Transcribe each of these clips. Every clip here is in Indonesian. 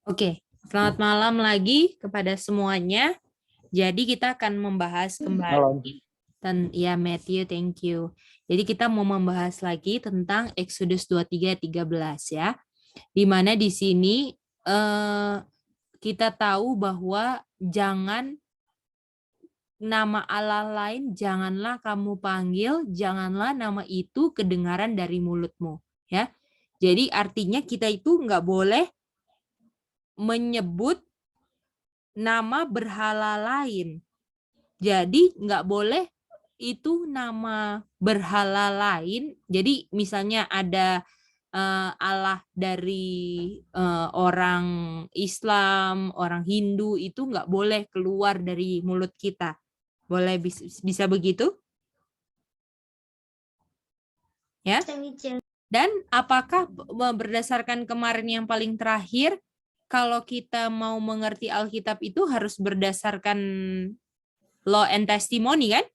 Oke, selamat malam lagi kepada semuanya. Jadi kita akan membahas Malam. kembali ya Matthew, thank you. Jadi kita mau membahas lagi tentang Exodus 23:13 ya. Di mana di sini kita tahu bahwa jangan nama Allah lain janganlah kamu panggil, janganlah nama itu kedengaran dari mulutmu, ya. Jadi artinya kita itu nggak boleh menyebut nama berhala lain. Jadi nggak boleh itu nama berhala lain. Jadi misalnya ada Allah dari orang Islam, orang Hindu, itu nggak boleh keluar dari mulut kita. Boleh bisa begitu? Ya. Dan apakah berdasarkan kemarin yang paling terakhir, kalau kita mau mengerti Alkitab itu harus berdasarkan law and testimony kan?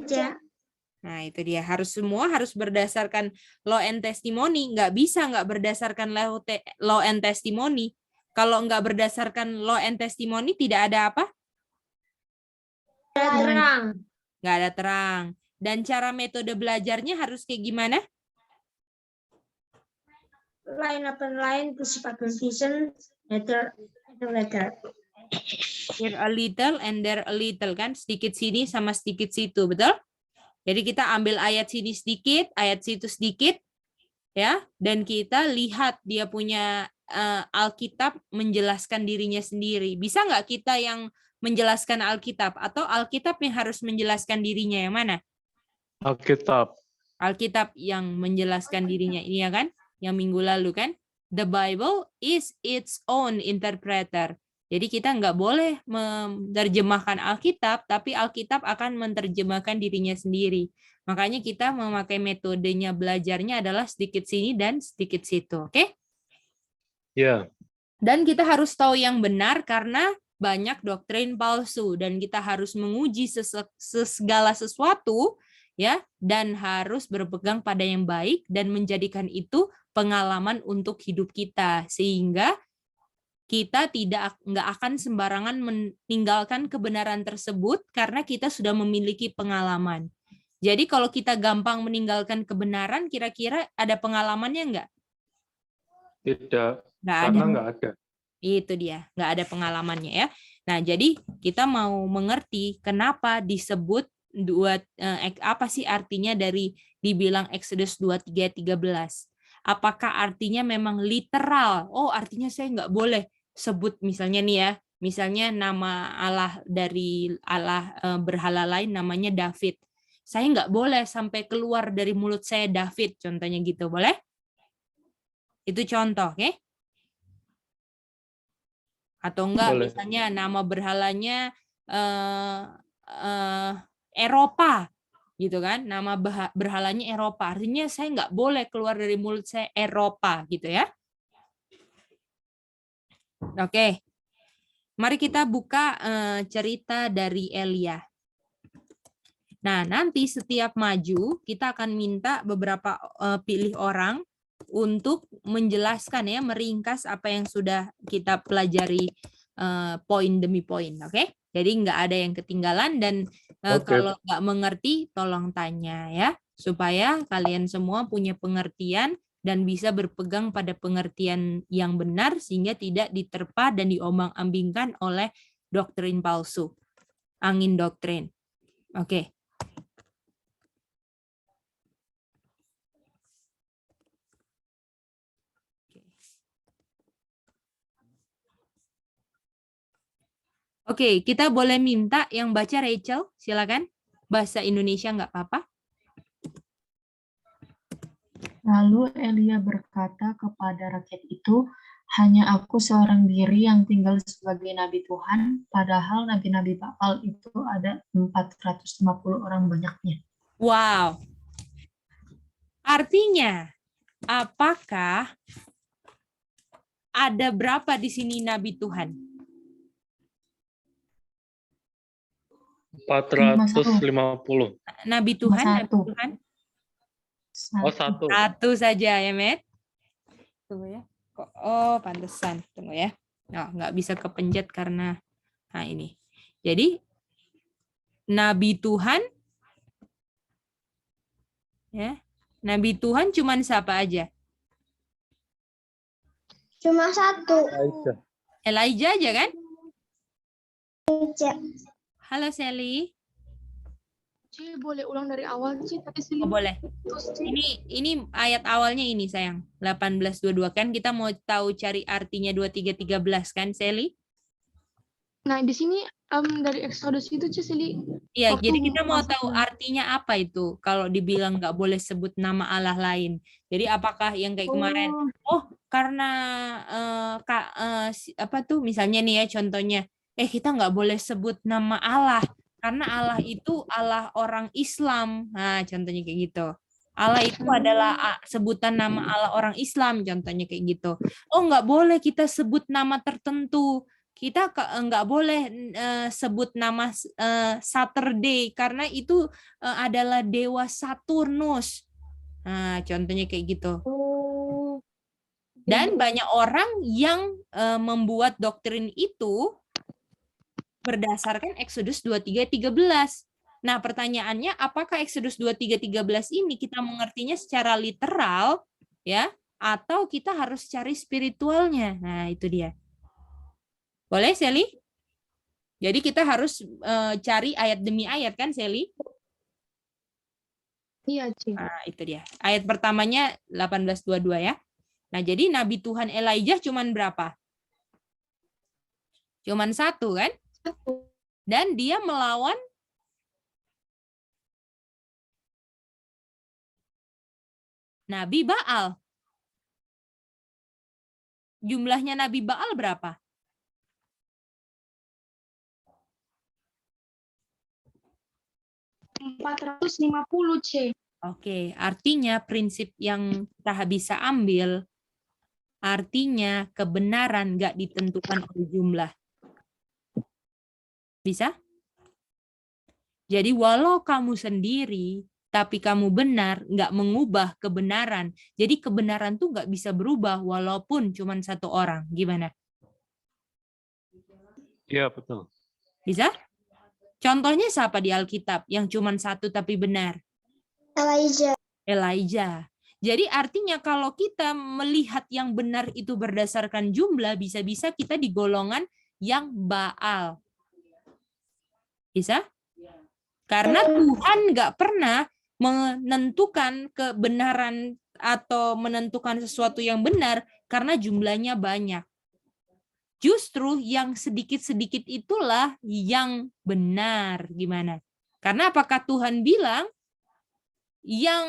Ya. Nah itu dia, semua harus berdasarkan law and testimony. Nggak bisa nggak berdasarkan law and testimony. Kalau nggak berdasarkan law and testimony tidak ada apa? Terang. Nggak ada terang. Dan cara metode belajarnya harus kayak gimana? Line upon line, principal confusion, letter. Here a little and there a little kan, sedikit sini sama sedikit situ, betul? Jadi kita ambil ayat sini sedikit, ayat situ sedikit, ya, dan kita lihat dia punya Alkitab menjelaskan dirinya sendiri. Bisa nggak kita yang menjelaskan Alkitab atau Alkitab yang harus menjelaskan dirinya, yang mana? Alkitab. Alkitab yang menjelaskan dirinya, ini ya kan? Yang minggu lalu kan? The Bible is its own interpreter. Jadi kita nggak boleh menerjemahkan Alkitab, tapi Alkitab akan menerjemahkan dirinya sendiri. Makanya kita memakai metodenya belajarnya adalah sedikit sini dan sedikit situ, oke? Ya. Dan kita harus tahu yang benar karena banyak doktrin palsu dan kita harus menguji segala sesuatu, ya, dan harus berpegang pada yang baik dan menjadikan itu pengalaman untuk hidup kita sehingga kita nggak akan sembarangan meninggalkan kebenaran tersebut karena kita sudah memiliki pengalaman. Jadi kalau kita gampang meninggalkan kebenaran, kira-kira ada pengalamannya nggak? Tidak. Nggak Karena ada. nggak ada. Itu dia, nggak ada pengalamannya ya. Nah, jadi kita mau mengerti kenapa disebut apa sih artinya dari dibilang Exodus 23:13. Apakah artinya memang literal? Oh, artinya saya nggak boleh sebut misalnya nih ya, misalnya nama Allah dari Allah berhala lain namanya David. Saya nggak boleh sampai keluar dari mulut saya David, contohnya gitu, boleh? Itu contoh, oke? Atau enggak Boleh. misalnya nama berhalanya Eropa gitu kan, nama berhalanya Eropa, artinya saya nggak boleh keluar dari mulut saya Eropa gitu ya. Oke, mari kita buka cerita dari Elia. Nah, nanti setiap maju kita akan minta beberapa pilih orang untuk menjelaskan ya, meringkas apa yang sudah kita pelajari poin demi poin, oke? Jadi nggak ada yang ketinggalan dan kalau nggak mengerti tolong tanya ya, supaya kalian semua punya pengertian dan bisa berpegang pada pengertian yang benar sehingga tidak diterpa dan diombang-ambingkan oleh doktrin palsu, angin doktrin. Oke. Oke, kita boleh minta yang baca Rachel, silakan. Bahasa Indonesia nggak apa-apa. Lalu Elia berkata kepada rakyat itu, hanya aku seorang diri yang tinggal sebagai nabi Tuhan, padahal nabi-nabi Baal itu ada 450 orang banyaknya. Wow. Artinya, apakah ada berapa di sini nabi Tuhan? 450. Nabi Tuhan, Satu. nabi Tuhan. Oh, satu. Satu saja ya, Matt. Tunggu ya. Oh, pantesan. Tunggu ya. Oh, nggak bisa kepencet karena ini. Jadi Nabi Tuhan ya. Nabi Tuhan cuman siapa aja? Cuma satu. Aisyah. Elijah aja kan? Cek. Halo Sally. Ci, boleh ulang dari awal, Ci? Tadi sih Oh, boleh. terus, Ci. Ini ayat awalnya ini sayang. 18:22 kan kita mau tahu cari artinya 23:13 kan Sally? Nah, di sini dari Exodus itu, Ci, Sili. Iya, Waktu jadi kita mau masuk tahu ke- artinya apa itu kalau dibilang nggak boleh sebut nama Allah lain. Jadi apakah yang kayak kemarin, karena apa tuh misalnya nih ya contohnya, kita nggak boleh sebut nama Allah karena Allah itu Allah orang Islam. Nah, contohnya kayak gitu. Allah itu adalah sebutan nama Allah orang Islam, contohnya kayak gitu. Oh, nggak boleh kita sebut nama tertentu. Kita nggak boleh sebut nama Saturday karena itu adalah dewa Saturnus. Nah, contohnya kayak gitu. Dan banyak orang yang membuat doktrin itu berdasarkan Exodus 23:13. Nah, pertanyaannya apakah Exodus 23:13 ini kita mengertinya secara literal ya atau kita harus cari spiritualnya? Nah, itu dia. Boleh, Sally? Jadi kita harus cari ayat demi ayat kan, Sally? Iya, Ci. Nah, itu dia. Ayat pertamanya 18:22 ya. Nah, jadi Nabi Tuhan Elijah cuman berapa? Cuman satu kan? Dan dia melawan Nabi Baal. Jumlahnya Nabi Baal berapa? 450, C. Oke, artinya prinsip yang kita bisa ambil, artinya kebenaran nggak ditentukan oleh jumlah. Bisa? Jadi walau kamu sendiri, tapi kamu benar, nggak mengubah kebenaran. Jadi kebenaran tuh nggak bisa berubah walaupun cuma satu orang. Gimana? Iya, betul. Bisa? Contohnya siapa di Alkitab yang cuma satu tapi benar? Elijah. Elijah. Jadi artinya kalau kita melihat yang benar itu berdasarkan jumlah, bisa-bisa kita di golongan yang Baal. Bisa? Karena Tuhan nggak pernah menentukan kebenaran atau menentukan sesuatu yang benar karena jumlahnya banyak. Justru yang sedikit-sedikit itulah yang benar. Gimana? Karena apakah Tuhan bilang yang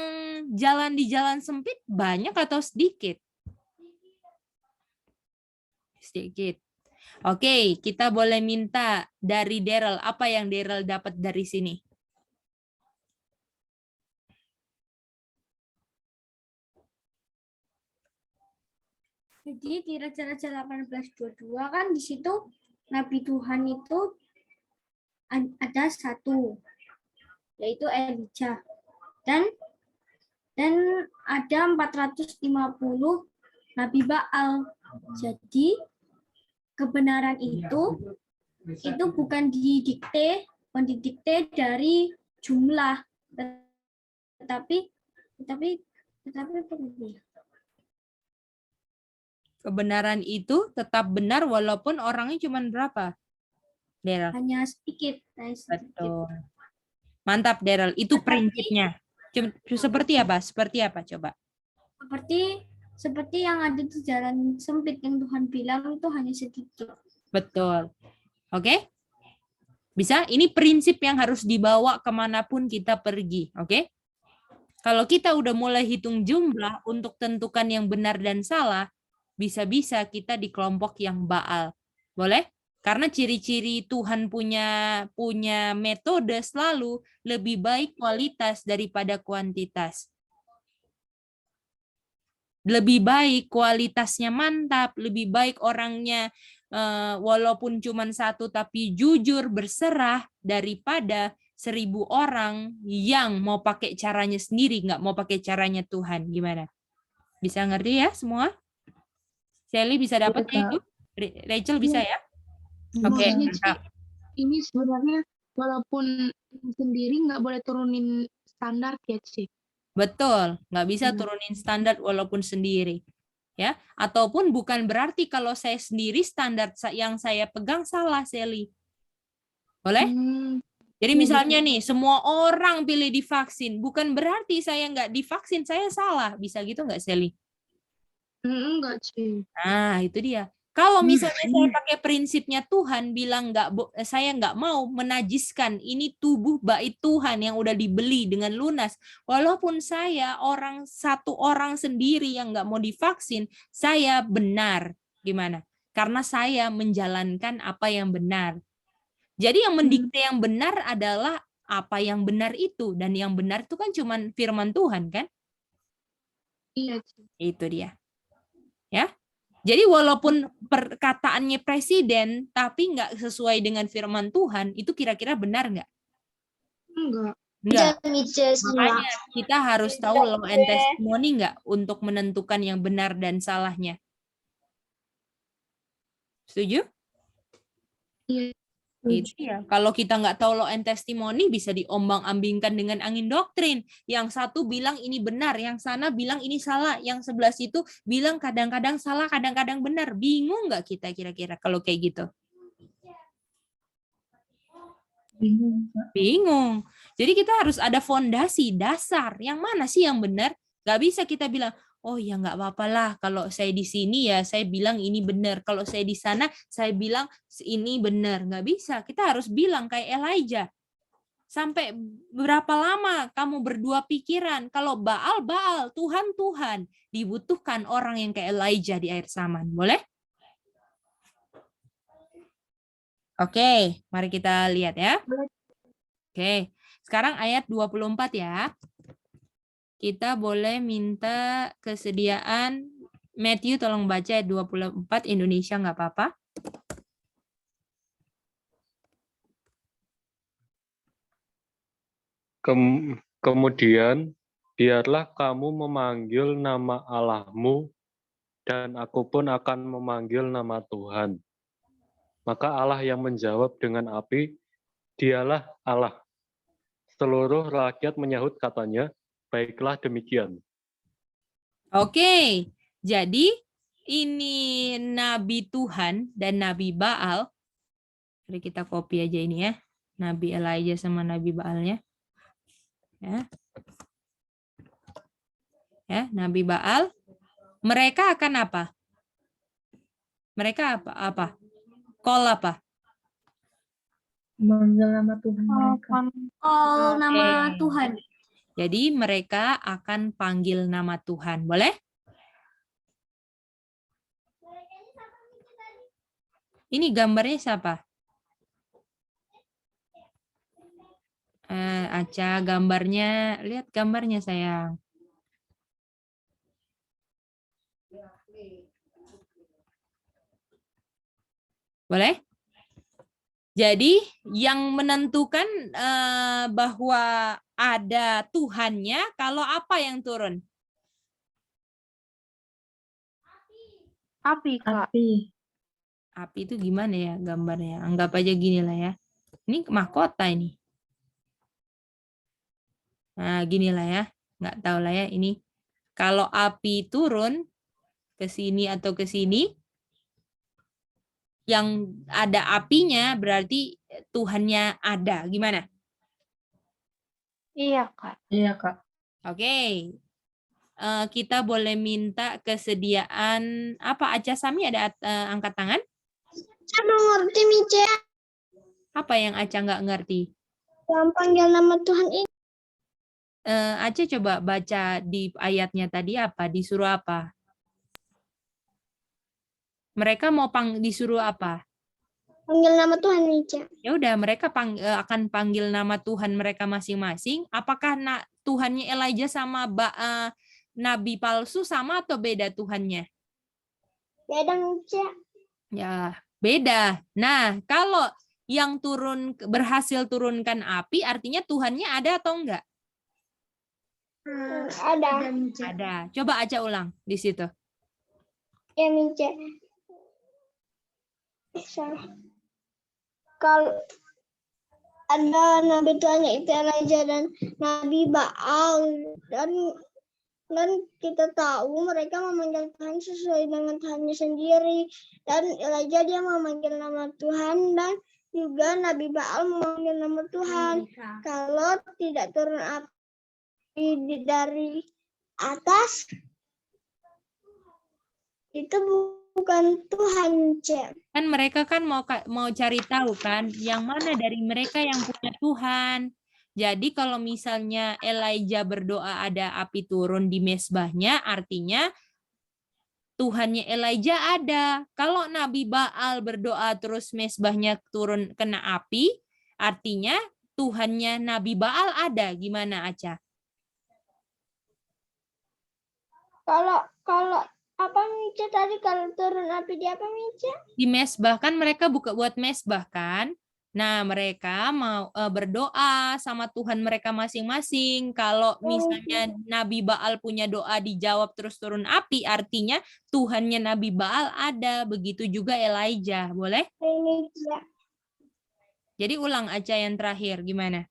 jalan di jalan sempit banyak atau sedikit? Sedikit. Oke, kita boleh minta dari Daryl. Apa yang Daryl dapat dari sini? Jadi di Raja-Raja 18:22 kan di situ Nabi Tuhan itu ada satu, yaitu Elijah. Dan ada 450 Nabi Baal. Jadi kebenaran itu bukan didikte dari jumlah, tetapi Kebenaran itu tetap benar walaupun orangnya cuma berapa? Daryl. hanya sedikit. Betul. Mantap, Daryl. Itu prinsipnya. Seperti apa? Seperti apa? Coba. Seperti yang ada di jalan sempit yang Tuhan bilang itu hanya sedikit. Betul. Oke? Bisa? Ini prinsip yang harus dibawa kemanapun kita pergi. Oke? Kalau kita udah mulai hitung jumlah untuk tentukan yang benar dan salah, bisa-bisa kita di kelompok yang Baal. Boleh? Karena ciri-ciri Tuhan punya metode selalu lebih baik kualitas daripada kuantitas. Lebih baik kualitasnya mantap, lebih baik orangnya walaupun cuma satu tapi jujur berserah daripada 1000 orang yang mau pakai caranya sendiri, nggak mau pakai caranya Tuhan. Gimana? Bisa ngerti ya semua? Sally bisa dapat Iya, Kak. itu? Rachel bisa ya? Oke, Maksudnya, Ci, mantap. ini sebenarnya walaupun sendiri nggak boleh turunin standar ya, Ci. Betul, nggak bisa Hmm. turunin standar walaupun sendiri. Ya, ataupun bukan berarti kalau saya sendiri standar yang saya pegang salah, Sally. Boleh? Jadi Iya, misalnya nih, semua orang pilih divaksin, bukan berarti saya nggak divaksin, saya salah. Bisa gitu nggak, Sally? enggak, Ci. Nah, itu dia. Kalau misalnya saya pakai prinsipnya Tuhan bilang saya nggak mau menajiskan ini tubuh bait Tuhan yang udah dibeli dengan lunas. Walaupun saya satu orang sendiri yang nggak mau divaksin, saya benar. Gimana? Karena saya menjalankan apa yang benar. Jadi yang mendikte yang benar adalah apa yang benar itu. Dan yang benar itu kan cuma firman Tuhan, kan? Iya, Ci. Itu dia. Ya. Jadi walaupun perkataannya presiden, tapi nggak sesuai dengan firman Tuhan, itu kira-kira benar nggak? Enggak. Enggak. Mice Makanya kita harus tahu law and testimony nggak untuk menentukan yang benar dan salahnya. Setuju? Iya. Itu ya. Kalau kita nggak tahu law and testimony, bisa diombang-ambingkan dengan angin doktrin. Yang satu bilang ini benar, yang sana bilang ini salah, yang sebelah situ bilang kadang-kadang salah, kadang-kadang benar. Bingung nggak kita kira-kira kalau kayak gitu? Bingung, Kak. Bingung. Jadi kita harus ada fondasi, dasar. Yang mana sih yang benar? Nggak bisa kita bilang, oh ya nggak apa-apa lah. Kalau saya di sini ya saya bilang ini benar. Kalau saya di sana saya bilang ini benar. Nggak bisa. Kita harus bilang kayak Elijah. Sampai berapa lama kamu berdua pikiran? Kalau Baal, Baal. Tuhan, Tuhan. Dibutuhkan orang yang kayak Elijah di akhir zaman. Boleh? Oke, mari kita lihat ya. Oke, sekarang ayat 24 ya. Kita boleh minta kesediaan Matthew, tolong baca ayat 24, Indonesia nggak apa-apa. Kemudian, biarlah kamu memanggil nama Allahmu, dan aku pun akan memanggil nama Tuhan. Maka Allah yang menjawab dengan api, dialah Allah. Seluruh rakyat menyahut katanya, baiklah demikian. Oke, jadi ini Nabi Tuhan dan Nabi Baal. Mari kita copy aja ini ya. Nabi Elijah sama Nabi Baalnya. Ya, Nabi Baal. Mereka akan apa? Mereka apa? Call apa? Manggil nama Tuhan mereka. Oh, nama Oke. Tuhan. Jadi mereka akan panggil nama Tuhan. Boleh? Ini gambarnya siapa? Aca, gambarnya. Lihat gambarnya, sayang. Boleh? Jadi yang menentukan bahwa ada Tuhannya, kalau apa yang turun? Api, Kak. Api. Api itu gimana ya gambarnya? Anggap aja gini lah ya. Ini mahkota ini. Nah, gini lah ya. Nggak tahu lah ya ini. Kalau api turun ke sini atau ke sini, yang ada apinya berarti Tuhannya ada. Gimana? Iya, Kak. Iya, Kak. Oke. Kita boleh minta kesediaan apa aja, Sami, ada angkat tangan? Saya mau ngerti, Mice. Apa yang Aca nggak ngerti? Yang panggil nama Tuhan ini. Aca coba baca di ayatnya tadi apa? Disuruh apa? Mereka mau disuruh apa? Panggil nama Tuhan, Mice. Ya udah, mereka akan panggil nama Tuhan mereka masing-masing. Apakah Tuhannya Elijah sama nabi palsu sama atau beda Tuhannya? Beda, Mice. Ya, beda. Nah, kalau yang berhasil turunkan api, artinya Tuhannya ada atau enggak? Ada. Ada. Coba aja ulang di situ. Ya, Mince. Salah. Kalau ada Nabi Tuhan yaitu Elijah dan Nabi Baal dan kita tahu mereka memanggil Tuhan sesuai dengan Tuhannya sendiri, dan Elijah dia memanggil nama Tuhan, dan juga Nabi Baal memanggil nama Tuhan. Kalau tidak turun api dari atas, itu bukan Tuhan, Cek. Kan mereka kan mau cari tahu kan yang mana dari mereka yang punya Tuhan. Jadi kalau misalnya Elijah berdoa ada api turun di mezbahnya, artinya Tuhannya Elijah ada. Kalau Nabi Baal berdoa terus mezbahnya turun kena api, artinya Tuhannya Nabi Baal ada. Gimana, Aca? Kalau apa Mice tadi, kalau turun api di apa Mice? Di mezbah kan mereka buat mezbah kan. Nah, mereka mau berdoa sama Tuhan mereka masing-masing. Kalau misalnya Nabi Baal punya doa dijawab terus turun api, artinya Tuhannya Nabi Baal ada. Begitu juga Elijah. Boleh? Mice. Jadi ulang aja yang terakhir. Gimana?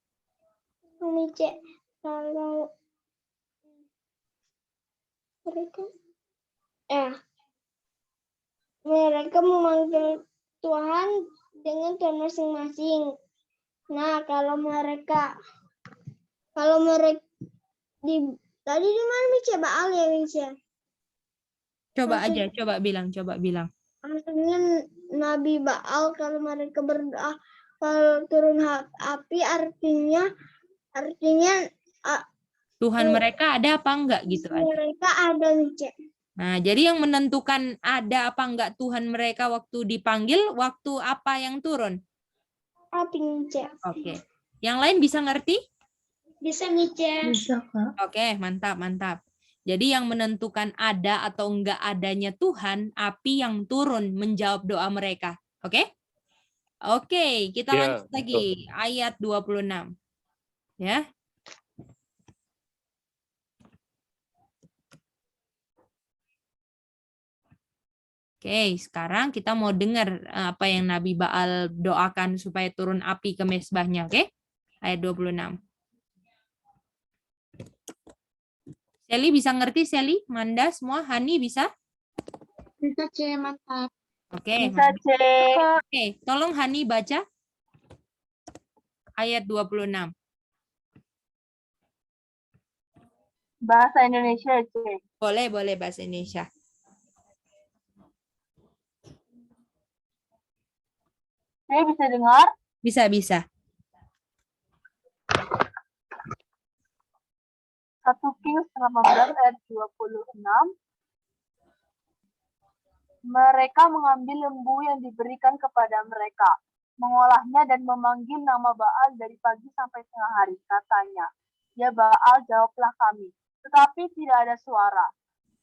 Mice. Kalau mereka memanggil Tuhan dengan Tuhan masing-masing. Nah, kalau mereka tadi di mana Mice? Baal ya Mice? Coba Maksud- aja, coba bilang. Maksudnya Nabi Baal kalau mereka berdoa kalau turun api artinya Tuhan mereka ada apa enggak gitu aja. mereka ada Mice. Nah, jadi yang menentukan ada apa enggak Tuhan mereka waktu dipanggil, waktu apa yang turun. Api Mice. Oke. Yang lain bisa ngerti? Bisa Mice. Bisa, Kak. Oke, mantap. Jadi yang menentukan ada atau enggak adanya Tuhan, api yang turun menjawab doa mereka. Oke? Oke, kita Ya, lanjut lagi. Ayat 26. Ya. Oke, sekarang kita mau dengar apa yang Nabi Baal doakan supaya turun api ke mezbahnya, oke? Ayat 26. Sally bisa ngerti, Sally? Manda semua? Hani bisa? Bisa, C, mantap. Oke. Bisa Cek. Oke, tolong Hani baca ayat 26. Bahasa Indonesia Cek. Boleh bahasa Indonesia. Saya bisa dengar? Bisa. 1 Kings 18 ayat 26. Mereka mengambil lembu yang diberikan kepada mereka, mengolahnya dan memanggil nama Baal dari pagi sampai tengah hari. Katanya, ya Baal, jawablah kami. Tetapi tidak ada suara,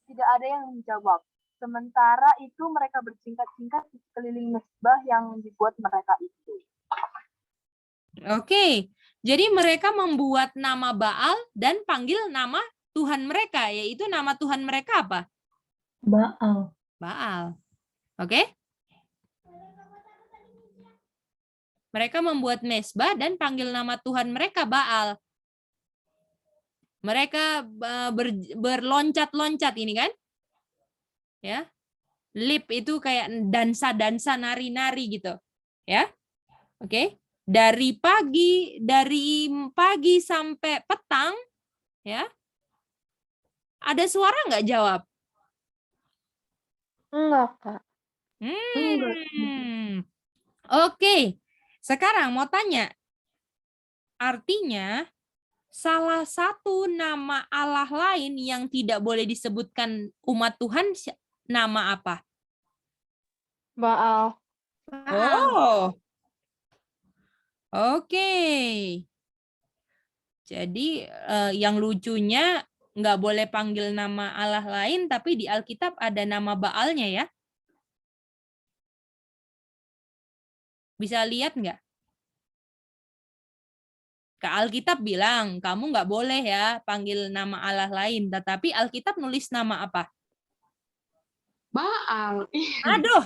tidak ada yang menjawab. Sementara itu mereka bersingkat-singkat di sekeliling mezbah yang dibuat mereka itu. Oke, jadi mereka membuat nama Baal dan panggil nama Tuhan mereka, yaitu nama Tuhan mereka apa? Baal. Baal. Oke? Mereka membuat mezbah dan panggil nama Tuhan mereka Baal. Mereka berloncat-loncat ini kan? Ya. Lip itu kayak dansa-dansa nari-nari gitu. Ya. Oke. Dari pagi sampai petang ya. Ada suara nggak jawab? Enggak, Kak. Oke. Sekarang mau tanya. Artinya salah satu nama Allah lain yang tidak boleh disebutkan umat Tuhan nama apa? Baal. Oh. Oke. Jadi yang lucunya nggak boleh panggil nama Allah lain, tapi di Alkitab ada nama Baalnya ya. Bisa lihat nggak? Ke Alkitab bilang, kamu nggak boleh ya panggil nama Allah lain. Tetapi Alkitab nulis nama apa? Baal. Aduh,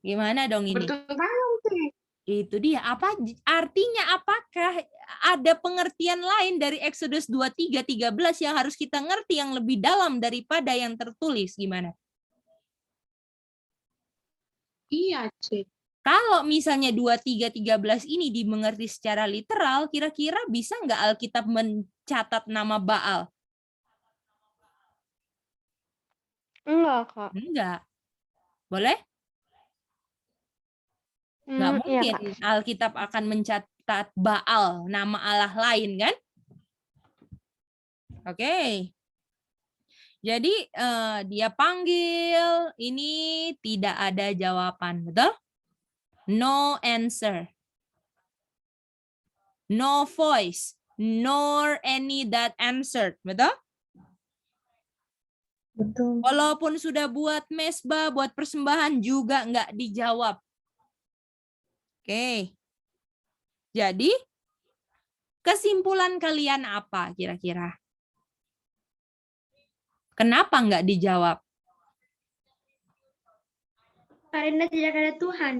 gimana dong ini? Bertentangan sih. Itu dia. Apa artinya, apakah ada pengertian lain dari Exodus 23:13 yang harus kita ngerti yang lebih dalam daripada yang tertulis? Gimana? Iya, Cik. Kalau misalnya 23:13 ini dimengerti secara literal, kira-kira bisa nggak Alkitab mencatat nama Baal? Enggak, Kak. Enggak. Boleh? Nggak Iya, mungkin Kak. Alkitab akan mencatat Baal, nama Allah lain, kan? Oke. Jadi dia panggil, ini tidak ada jawaban, betul? No answer. No voice, nor any that answered, betul? Betul. Walaupun sudah buat mesbah, buat persembahan juga nggak dijawab. Oke. Jadi, kesimpulan kalian apa kira-kira? Kenapa nggak dijawab? Karena tidak ada Tuhan.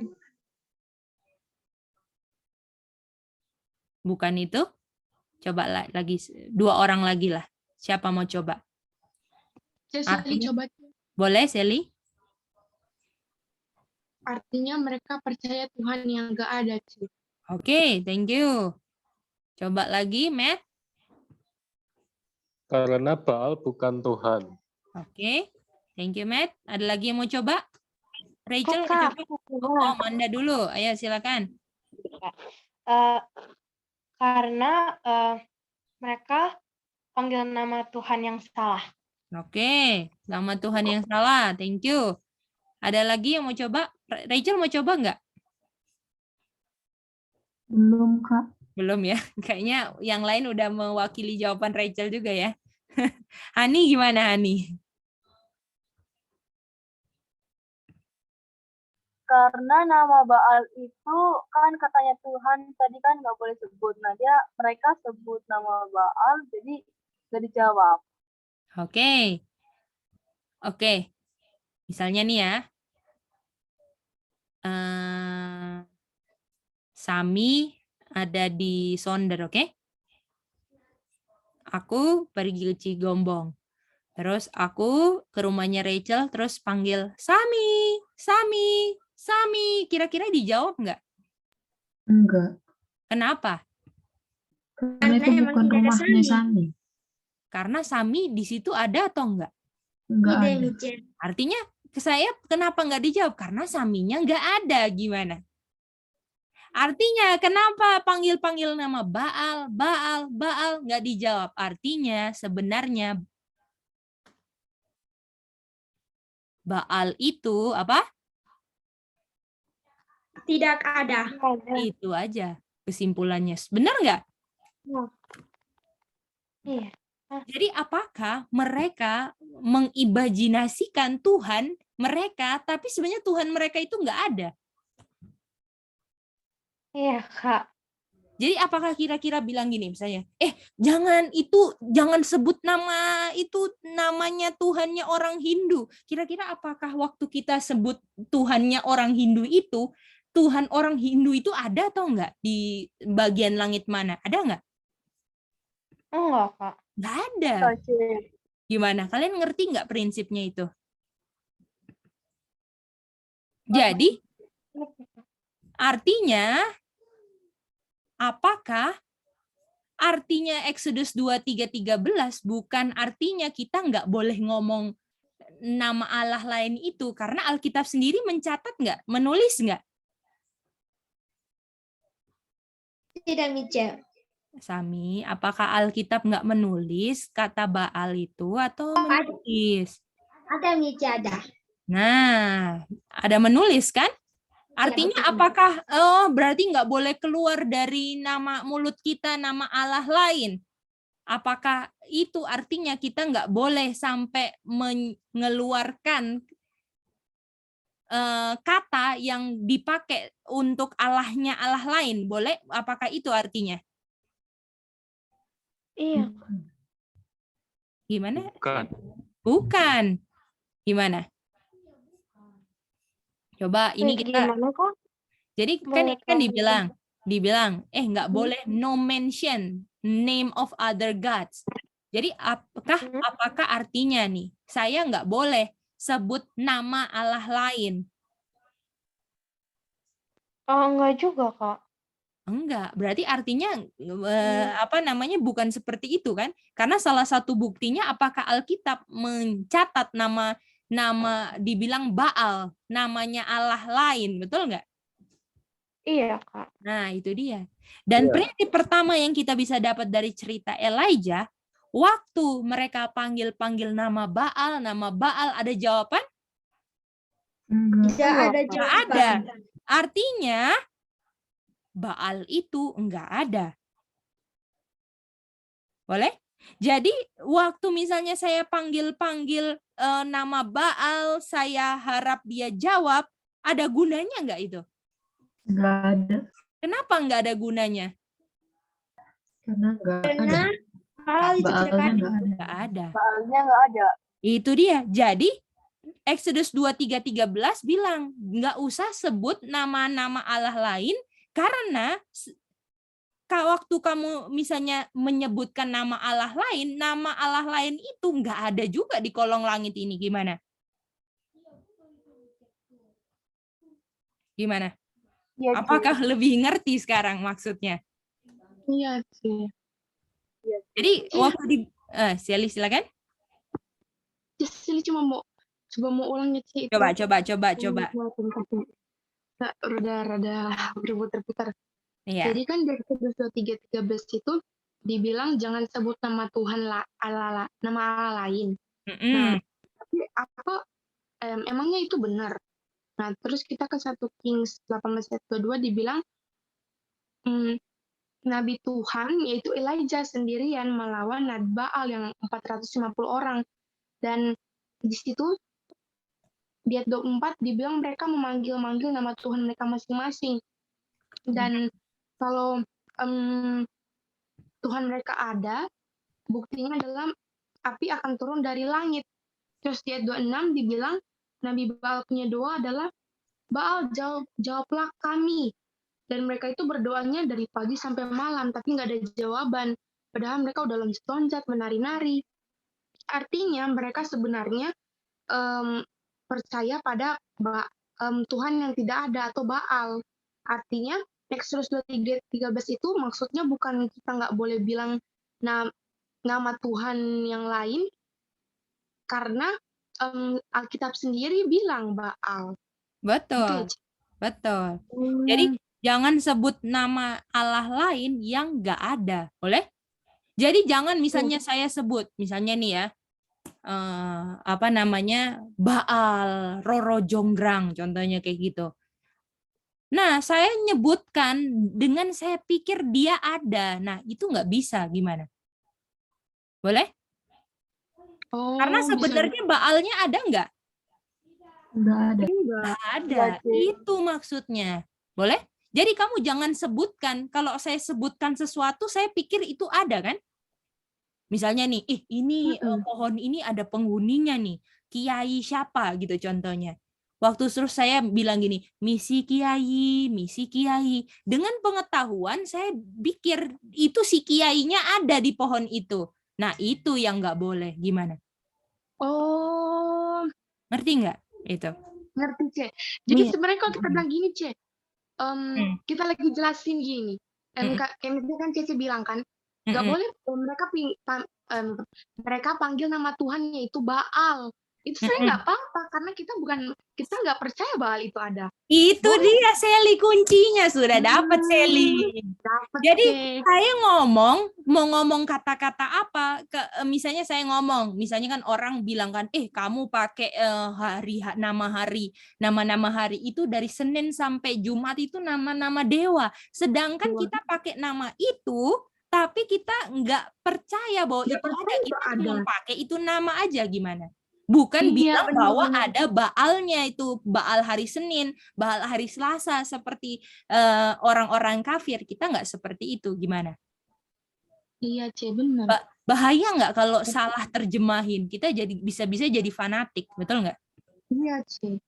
Bukan itu? Coba lagi, 2 orang lagi lah. Siapa mau coba? Sally Artinya- coba. Boleh, Sally? Artinya mereka percaya Tuhan yang nggak ada, Cik. Oke, thank you. Coba lagi, Matt. Karena Baal bukan Tuhan. Oke, thank you, Matt. Ada lagi yang mau coba? Rachel, Kok, Kak? coba. Oh, Manda dulu. Ayo, silakan. Eh, karena mereka panggil nama Tuhan yang salah. Oke, nama Tuhan yang salah. Thank you. Ada lagi yang mau coba? Rachel mau coba nggak? Belum, Kak. Belum ya. Kayaknya yang lain udah mewakili jawaban Rachel juga ya. Hani gimana, Hani? Karena nama Baal itu kan katanya Tuhan tadi kan nggak boleh sebut. Nah mereka sebut nama Baal jadi nggak dijawab. Oke. Oke. Misalnya nih ya. Sami ada di Sonder, oke? Aku pergi ke Cigombong. Terus aku ke rumahnya Rachel, terus panggil, Sami, Sami, Sami. Kira-kira dijawab nggak? Enggak. Kenapa? Karena itu emang bukan tidak ada rumahnya Sami. Sami. Karena Sami di situ ada atau enggak? Enggak Tidak, ada. Michel. Artinya saya kenapa nggak dijawab? Karena Saminya nggak ada. Gimana? Artinya kenapa panggil-panggil nama Baal, Baal, Baal nggak dijawab? Artinya sebenarnya Baal itu apa? Tidak ada. Itu aja kesimpulannya. Benar nggak? Iya. Jadi apakah mereka mengimajinasikan Tuhan mereka, tapi sebenarnya Tuhan mereka itu nggak ada? Iya, Kak. Jadi apakah kira-kira bilang gini misalnya, jangan sebut nama itu, namanya Tuhannya orang Hindu. Kira-kira apakah waktu kita sebut Tuhannya orang Hindu itu, Tuhan orang Hindu itu ada atau enggak di bagian langit mana? Ada enggak? Enggak, Kak. Enggak ada. Gimana? Kalian ngerti enggak prinsipnya itu? Jadi artinya apakah artinya Exodus 23:13 bukan artinya kita nggak boleh ngomong nama Allah lain itu, karena Alkitab sendiri mencatat nggak, menulis nggak? Tidak, Michel. Sami, apakah Alkitab nggak menulis kata Baal itu atau menulis? Ada, Michel, ada. Nah, ada menulis kan? Artinya betul. apakah berarti nggak boleh keluar dari nama mulut kita nama Allah lain? Apakah itu artinya kita nggak boleh sampai mengeluarkan kata yang dipakai untuk Allahnya Allah lain? Boleh? Apakah itu artinya? Iya. Gimana? Bukan. Bukan. Gimana? Coba ini kita, Gimana kok? jadi kan Boleh ini kan tolong? dibilang nggak boleh no mention name of other gods. Jadi apakah artinya nih saya nggak boleh sebut nama Allah lain? Oh, enggak juga, Kak. Enggak, berarti artinya apa namanya bukan seperti itu kan? Karena salah satu buktinya apakah Alkitab mencatat nama dibilang Baal, namanya Allah lain, betul nggak? Iya, Kak. Nah, itu dia. Dan prinsip pertama yang kita bisa dapat dari cerita Elijah, waktu mereka panggil-panggil nama Baal, ada jawaban? Enggak. Tidak ada Nggak jawaban. ada. Artinya Baal itu enggak ada. Boleh? Jadi waktu misalnya saya panggil-panggil nama Baal, saya harap dia jawab, ada gunanya enggak itu? Enggak ada. Kenapa enggak ada gunanya? Karena enggak ada. Karena hal itu tidak Baalnya ada. enggak ada. Enggak ada. Soalnya nggak ada. Itu dia. Jadi Exodus 23:13 bilang enggak usah sebut nama-nama Allah lain karena waktu kamu misalnya menyebutkan nama Allah lain itu enggak ada juga di kolong langit ini. Gimana? Gimana? Iya, Apakah lebih ngerti sekarang maksudnya? Iya sih. Jadi waktu di Sally silakan. Jadi cuma mau coba mau ulangnya sih itu. Coba. Rada berputar-putar. Iya. Jadi kan dari Exodus 23:13 itu dibilang jangan sebut nama Tuhan nama Allah lain. Nah, tapi emangnya itu benar? Nah, terus kita ke 1 Kings 18:22 dibilang Nabi Tuhan yaitu Elijah sendirian melawan Nabi Baal yang 450 orang. Dan di situ di ayat 24 dibilang mereka memanggil-manggil nama Tuhan mereka masing-masing. Dan kalau Tuhan mereka ada, buktinya adalah api akan turun dari langit. Terus di ayat 26 dibilang Nabi Baal punya doa adalah Baal jawablah kami. Dan mereka itu berdoanya dari pagi sampai malam, tapi nggak ada jawaban. Padahal mereka udah loncat-loncat, menari-nari. Artinya mereka sebenarnya percaya pada Tuhan yang tidak ada atau Baal. Artinya Exodus 23:13 itu maksudnya bukan kita nggak boleh bilang nama Tuhan yang lain, karena Alkitab sendiri bilang Baal. Betul. Gitu ya, Betul. Jadi jangan sebut nama Allah lain yang nggak ada. Boleh? Jadi jangan misalnya saya sebut, misalnya nih ya, apa namanya, Baal, Roro Jonggrang, contohnya kayak gitu. Nah, saya nyebutkan dengan saya pikir dia ada. Nah, itu nggak bisa, gimana? Boleh? Karena sebenarnya Baalnya ada nggak? Enggak ada. Nggak ada. Itu maksudnya. Boleh? Jadi kamu jangan sebutkan. Kalau saya sebutkan sesuatu, saya pikir itu ada kan? Misalnya nih, ini pohon ini ada penghuninya nih. Kiai siapa gitu contohnya. Waktu terus saya bilang gini, misi kiai. Dengan pengetahuan saya pikir itu si kiainya ada di pohon itu. Nah itu yang nggak boleh. Gimana? Oh, ngerti nggak itu? Ngerti, Ce. Jadi sebenarnya kalau kita bilang gini, Ce, kita lagi jelasin gini. Kayak misalnya kan Cece bilang kan, nggak boleh mereka panggil nama Tuhannya itu Baal. Itu saya nggak apa-apa karena kita nggak percaya Baal itu ada. Itu dia Sally kuncinya, sudah dapat Sally. Jadi saya mau ngomong kata-kata apa? Misalnya saya ngomong, misalnya kan orang bilang kan, kamu pakai nama-nama hari itu dari Senin sampai Jumat itu nama-nama dewa. Sedangkan kita pakai nama itu, tapi kita nggak percaya bahwa itu ada. Kita cuma pakai itu nama aja, gimana? Bukan bilang bahwa ada Baalnya itu, Baal hari Senin, Baal hari Selasa, seperti orang-orang kafir. Kita nggak seperti itu, gimana? Iya, Ce, benar. Bahaya nggak kalau salah terjemahin? Kita bisa jadi fanatik, betul nggak? Iya, Ce.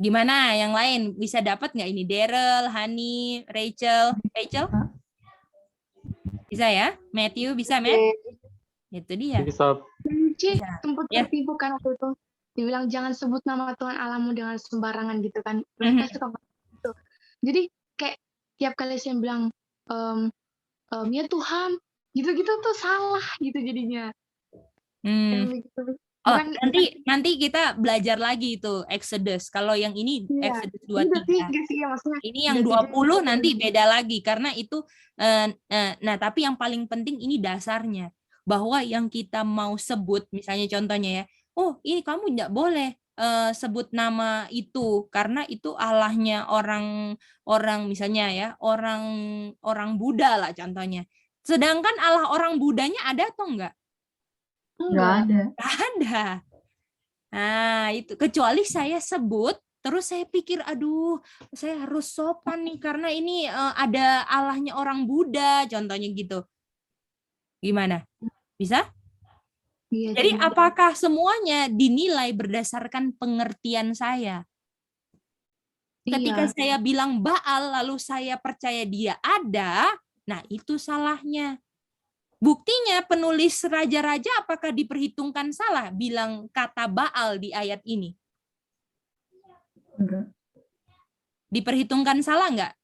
Gimana yang lain? Bisa dapat nggak ini? Daryl, Hani, Rachel. Rachel? Bisa ya? Matthew bisa, Matt? Itu dia. Bisa. C, Bisa. tempat Ya. tertipu kan waktu itu. Dibilang jangan sebut nama Tuhan Allahmu dengan sembarangan gitu kan. Mhm. Mereka suka gitu. Jadi kayak tiap kali saya bilang, ya Tuhan, gitu-gitu tuh salah gitu jadinya. Hmm. Yang begitu. Oh, Bukan, nanti kita belajar lagi itu Exodus. Kalau yang ini iya. Exodus Ini udah 23. tiga sih ya maksudnya. Ini yang Udah 20 tiga. nanti beda lagi karena itu nah tapi yang paling penting ini dasarnya bahwa yang kita mau sebut misalnya contohnya ya, oh ini kamu nggak boleh sebut nama itu karena itu Allahnya orang misalnya ya orang Buddha lah contohnya. Sedangkan Allah orang Buddhanya ada atau enggak? Nggak ada. Nggak ada. Nah, itu kecuali saya sebut terus saya pikir aduh, saya harus sopan nih karena ini ada Allahnya orang Buddha contohnya gitu. Gimana? Bisa? Iya, Jadi sih. apakah semuanya dinilai berdasarkan pengertian saya? Ketika Iya. saya bilang Baal lalu saya percaya dia ada, nah itu salahnya. Buktinya penulis raja-raja apakah diperhitungkan salah bilang kata Baal di ayat ini? Enggak. Diperhitungkan salah enggak?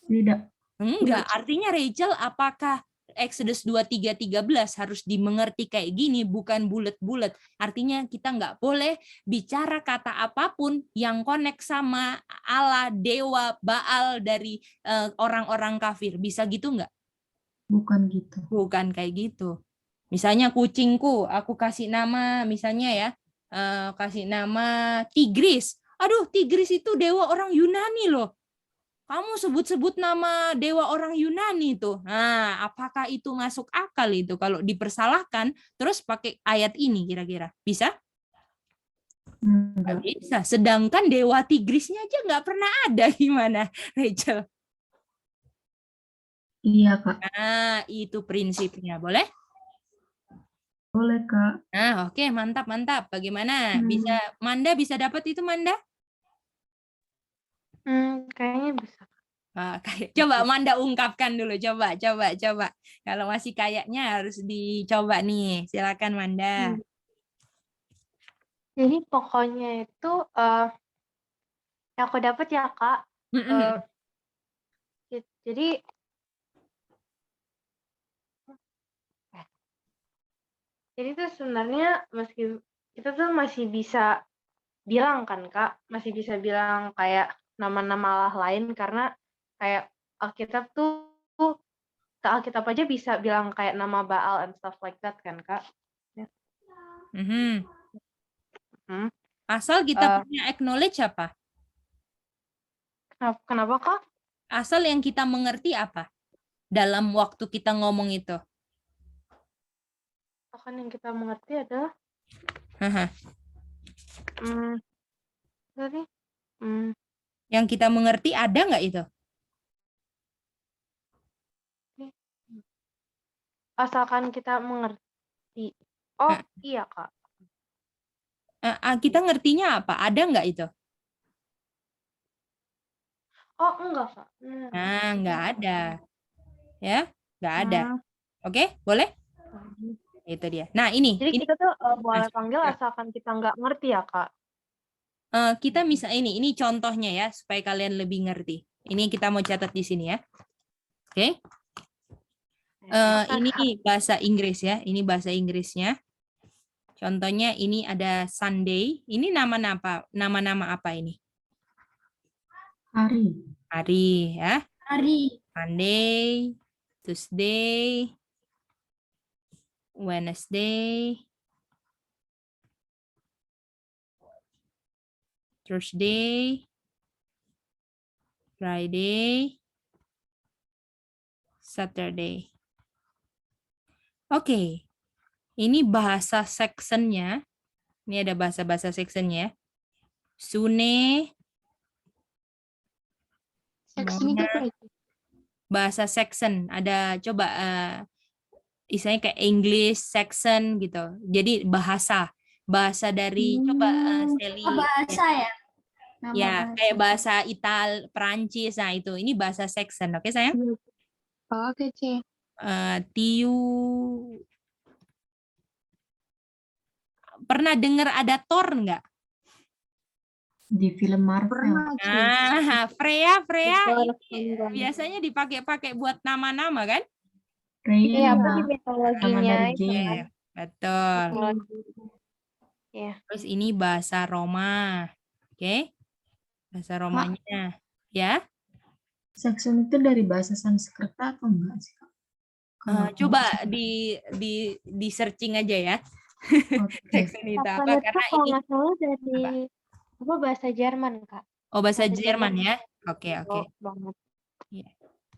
Tidak. Enggak. Artinya Rachel apakah Exodus 23:13 harus dimengerti kayak gini, bukan bulat-bulat. Artinya kita nggak boleh bicara kata apapun yang connect sama Allah, dewa, Baal dari orang-orang kafir. Bisa gitu nggak? Bukan gitu. Bukan kayak gitu. Misalnya kucingku, aku kasih nama misalnya ya, kasih nama Tigris. Aduh, Tigris itu dewa orang Yunani loh. Kamu sebut-sebut nama dewa orang Yunani tuh. Nah, apakah itu masuk akal itu kalau dipersalahkan terus pakai ayat ini kira-kira? Bisa? Nggak Enggak. bisa. Sedangkan dewa Tigrisnya aja nggak pernah ada. Gimana, Rachel? Iya, Kak. Nah, itu prinsipnya. Boleh? Boleh, Kak. Nah, oke, mantap, mantap. Bagaimana? Bisa Manda bisa dapat itu, Manda? Kayaknya bisa. Coba Manda ungkapkan dulu, coba. Kalau masih kayaknya harus dicoba nih. Silakan Manda. Jadi pokoknya itu yang aku dapat ya Kak. Jadi tuh sebenarnya meski kita tuh masih bisa bilang kan Kak, masih bisa bilang kayak nama-nama Allah lain karena kayak Alkitab aja bisa bilang kayak nama Baal and stuff like that kan Kak. Ya. Asal kita punya acknowledge apa? Kenapa Kak? Asal yang kita mengerti apa? Dalam waktu kita ngomong itu. Kan yang kita mengerti adalah yang kita mengerti ada nggak itu? Asalkan kita mengerti. Oh, iya Kak. Kita ngertinya apa? Ada nggak itu? Oh, enggak Kak. Nah, nggak ada. Ya, nggak ada. Oke, boleh? Itu dia. Nah, ini. Jadi kita tuh boleh panggil asalkan kita nggak ngerti ya, Kak? Kita ini contohnya ya, supaya kalian lebih ngerti. Ini kita mau catat di sini ya. Oke. Ini bahasa Inggris ya. Ini bahasa Inggrisnya. Contohnya ini ada Sunday. Ini nama-nama apa ini? Hari ya. Hari. Monday, Tuesday, Wednesday, Thursday, Friday, Saturday. Oke. Ini bahasa sectionnya. Ini ada bahasa-bahasa sectionnya. Sune. Section itu apa itu? Bahasa section. Ada coba istilahnya kayak English section gitu. Jadi bahasa dari coba Sally. Bahasa ya? Ya, kayak bahasa Perancis. Nah, itu. Ini bahasa Saxon. Oke, sayang? Oke, C. Tiu. Pernah dengar ada Thor nggak? Di film Marvel. Pernah, C. Freya Thor, ini biasanya dipakai buat nama-nama kan? Iya, apa di Rhea, mitologinya dari itu game. kan. Betul. Mitologi. Iya. Terus ini bahasa Roma. Oke? Bahasa Romanya. Ya. Saxon itu dari bahasa Sanskerta atau enggak sih, Kak? Coba di searching aja ya. Oke. Saxon itu apa? Saxon itu Karena kalau ini nggak salah dari apa bahasa Jerman, Kak. bahasa bahasa Jerman Jerman. ya. Oke. Banget.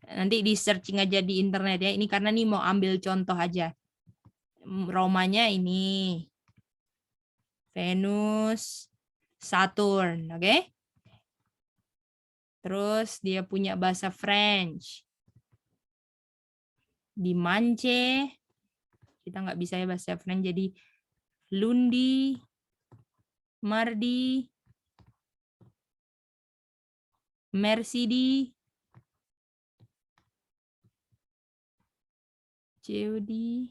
Nanti di searching aja di internet ya. Ini karena nih mau ambil contoh aja. Romanya ini. Venus, Saturn, oke? Terus dia punya bahasa French. Di Mance, kita nggak bisa ya bahasa French, jadi Lundi, Mardi, Mercedi, Jeudi,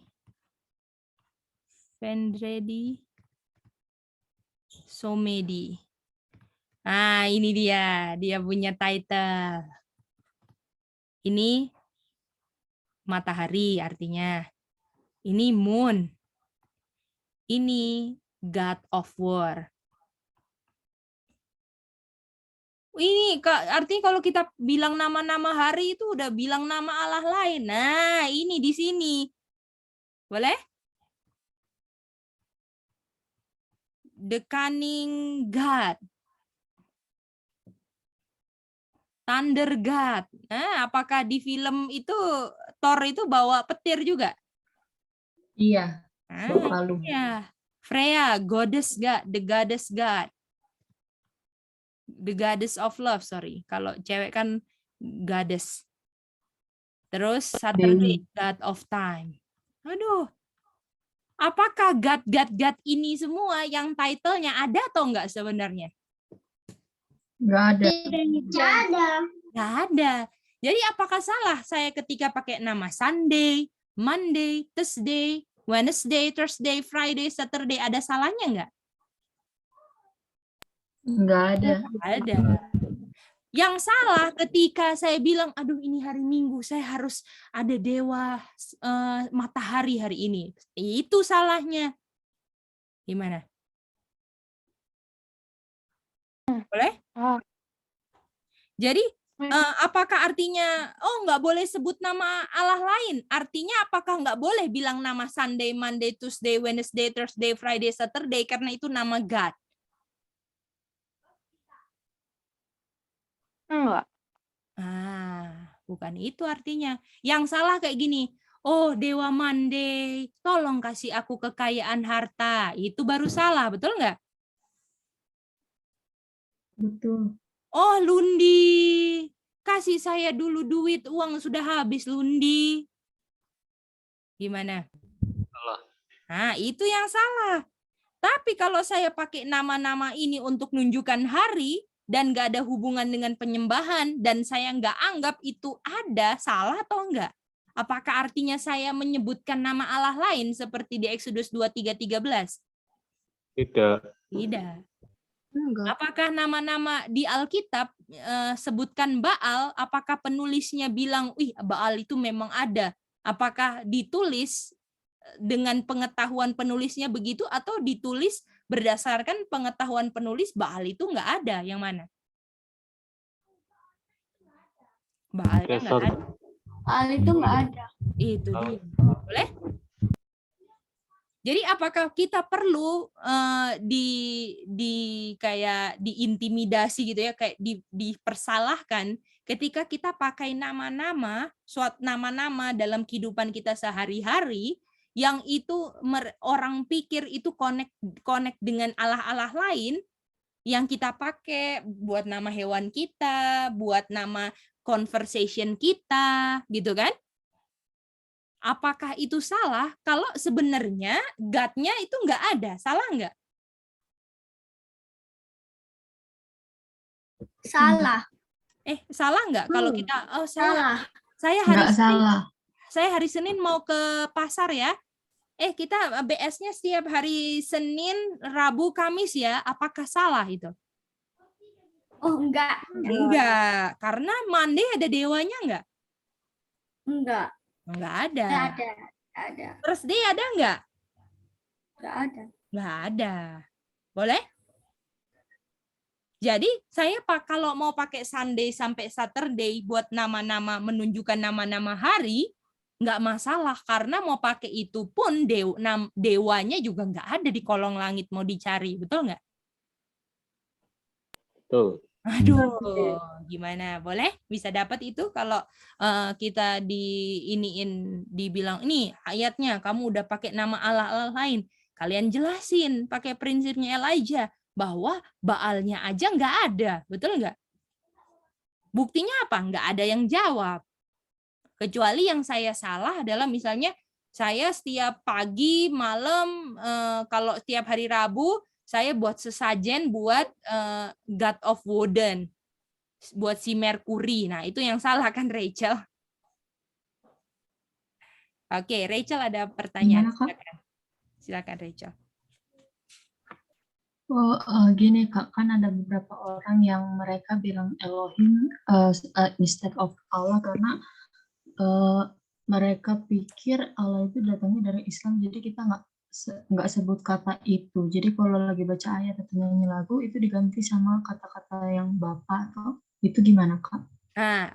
Vendredi, Somedi. Ah, ini dia punya title. Ini matahari artinya. Ini moon. Ini God of War. Ini artinya kalau kita bilang nama-nama hari itu udah bilang nama Allah lain. Nah, ini di sini. Boleh? The Cunning God. Thunder God. Nah, apakah di film itu Thor itu bawa petir juga? Iya, selalu. Iya. Freya, goddess God, the goddess God. The goddess of love, sorry. Kalau cewek kan goddess. Terus Saturday, God of time. Aduh. Apakah God ini semua yang titlenya ada atau enggak sebenarnya? Nggak ada. Nggak ada. Nggak ada. Jadi apakah salah saya ketika pakai nama Sunday, Monday, Tuesday, Wednesday, Thursday, Friday, Saturday? Ada salahnya nggak? Nggak ada. Nggak ada. Yang salah ketika saya bilang, aduh ini hari Minggu, saya harus ada dewa matahari hari ini. Itu salahnya. Gimana? Boleh? Jadi apakah artinya nggak boleh sebut nama Allah lain? Artinya apakah nggak boleh bilang nama Sunday, Monday, Tuesday, Wednesday, Thursday, Friday, Saturday karena itu nama God? Enggak. Bukan itu artinya. Yang salah kayak gini. Oh, Dewa Monday, tolong kasih aku kekayaan harta. Itu baru salah, betul nggak? Betul. Oh, Lundi, kasih saya dulu duit, uang sudah habis, Lundi. Gimana? Salah. Nah, itu yang salah. Tapi kalau saya pakai nama-nama ini untuk nunjukkan hari, dan nggak ada hubungan dengan penyembahan, dan saya nggak anggap itu ada, salah atau enggak? Apakah artinya saya menyebutkan nama Allah lain seperti di Exodus 23:13? Tidak. Tidak. Enggak. Apakah nama-nama di Alkitab sebutkan Baal, apakah penulisnya bilang, wih Baal itu memang ada? Apakah ditulis dengan pengetahuan penulisnya begitu atau ditulis berdasarkan pengetahuan penulis Baal itu nggak ada? Yang mana? Baalnya nggak ada. Baal itu nggak ada. Itu dia. Boleh? Jadi apakah kita perlu kayak diintimidasi gitu ya, kayak dipersalahkan ketika kita pakai nama-nama, suatu nama-nama dalam kehidupan kita sehari-hari yang itu orang pikir itu connect dengan Allah-Allah lain yang kita pakai buat nama hewan kita, buat nama conversation kita, gitu kan? Apakah itu salah kalau sebenarnya God-nya itu nggak ada? Salah nggak? Salah. Salah nggak kalau kita Salah. saya hari Nggak salah. saya hari Senin mau ke pasar ya. Kita BS-nya setiap hari Senin, Rabu, Kamis ya. Apakah salah itu? Oh, enggak. Enggak, karena Monday ada dewanya enggak? Enggak. Enggak ada. Enggak ada. Ada. Thursday ada enggak? Enggak ada. Enggak ada. Boleh? Jadi saya kalau mau pakai Sunday sampai Saturday buat nama-nama, menunjukkan nama-nama hari, nggak masalah, karena mau pakai itu pun dewanya juga nggak ada di kolong langit mau dicari, betul nggak? Tuh. Aduh, gimana? Boleh? Bisa dapat itu kalau kita dibilang ini ayatnya kamu udah pakai nama Allah lain. Kalian jelasin pakai prinsipnya Elijah bahwa Baalnya aja nggak ada, betul nggak? Buktinya apa? Nggak ada yang jawab. Kecuali yang saya salah adalah misalnya saya setiap pagi, malam, kalau setiap hari Rabu, saya buat sesajen buat God of Woden, buat si Merkuri. Nah, itu yang salah kan, Rachel? Oke, Rachel ada pertanyaan. Silakan Rachel. Oh, gini Kak, kan ada beberapa orang yang mereka bilang Elohim instead of Allah karena mereka pikir Allah itu datangnya dari Islam, jadi kita nggak sebut kata itu. Jadi kalau lagi baca ayat atau nyanyi lagu itu diganti sama kata-kata yang Bapak atau itu gimana Kak?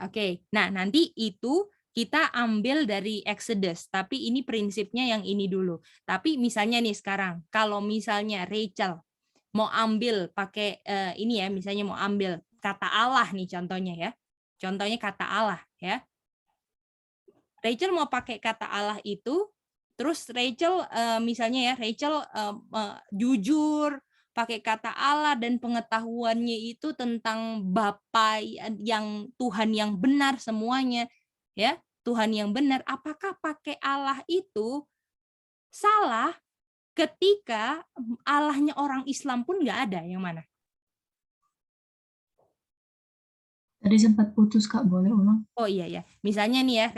Oke. Nah, nanti itu kita ambil dari Exodus, tapi ini prinsipnya yang ini dulu. Tapi misalnya nih sekarang, kalau misalnya Rachel mau ambil pakai ini ya, misalnya mau ambil kata Allah nih contohnya ya. Contohnya kata Allah ya. Rachel mau pakai kata Allah itu, terus Rachel misalnya ya, Rachel jujur pakai kata Allah dan pengetahuannya itu tentang Bapa yang Tuhan yang benar semuanya ya, Tuhan yang benar. Apakah pakai Allah itu salah ketika Allahnya orang Islam pun nggak ada? Yang mana? Tadi sempat putus Kak, boleh ulang? Oh iya ya. Misalnya nih ya,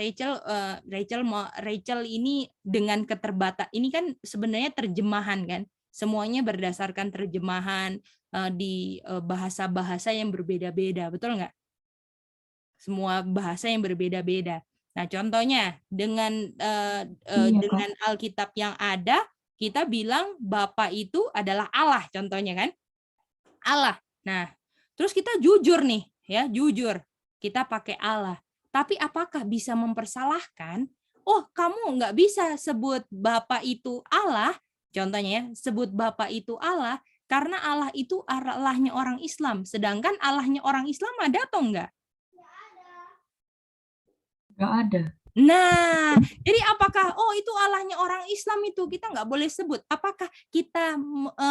Rachel ini dengan keterbatasan ini kan sebenarnya terjemahan kan. Semuanya berdasarkan terjemahan di bahasa-bahasa yang berbeda-beda, betul nggak? Semua bahasa yang berbeda-beda. Nah, contohnya dengan dengan Alkitab yang ada, kita bilang Bapa itu adalah Allah, contohnya kan? Allah. Nah, terus kita jujur nih, ya, jujur. Kita pakai Allah. Tapi apakah bisa mempersalahkan? Oh, kamu nggak bisa sebut Bapa itu Allah, contohnya ya, sebut Bapa itu Allah, karena Allah itu Allahnya orang Islam. Sedangkan Allahnya orang Islam ada atau enggak? Nggak ada. Nah, jadi apakah itu Allahnya orang Islam itu kita nggak boleh sebut? Apakah kita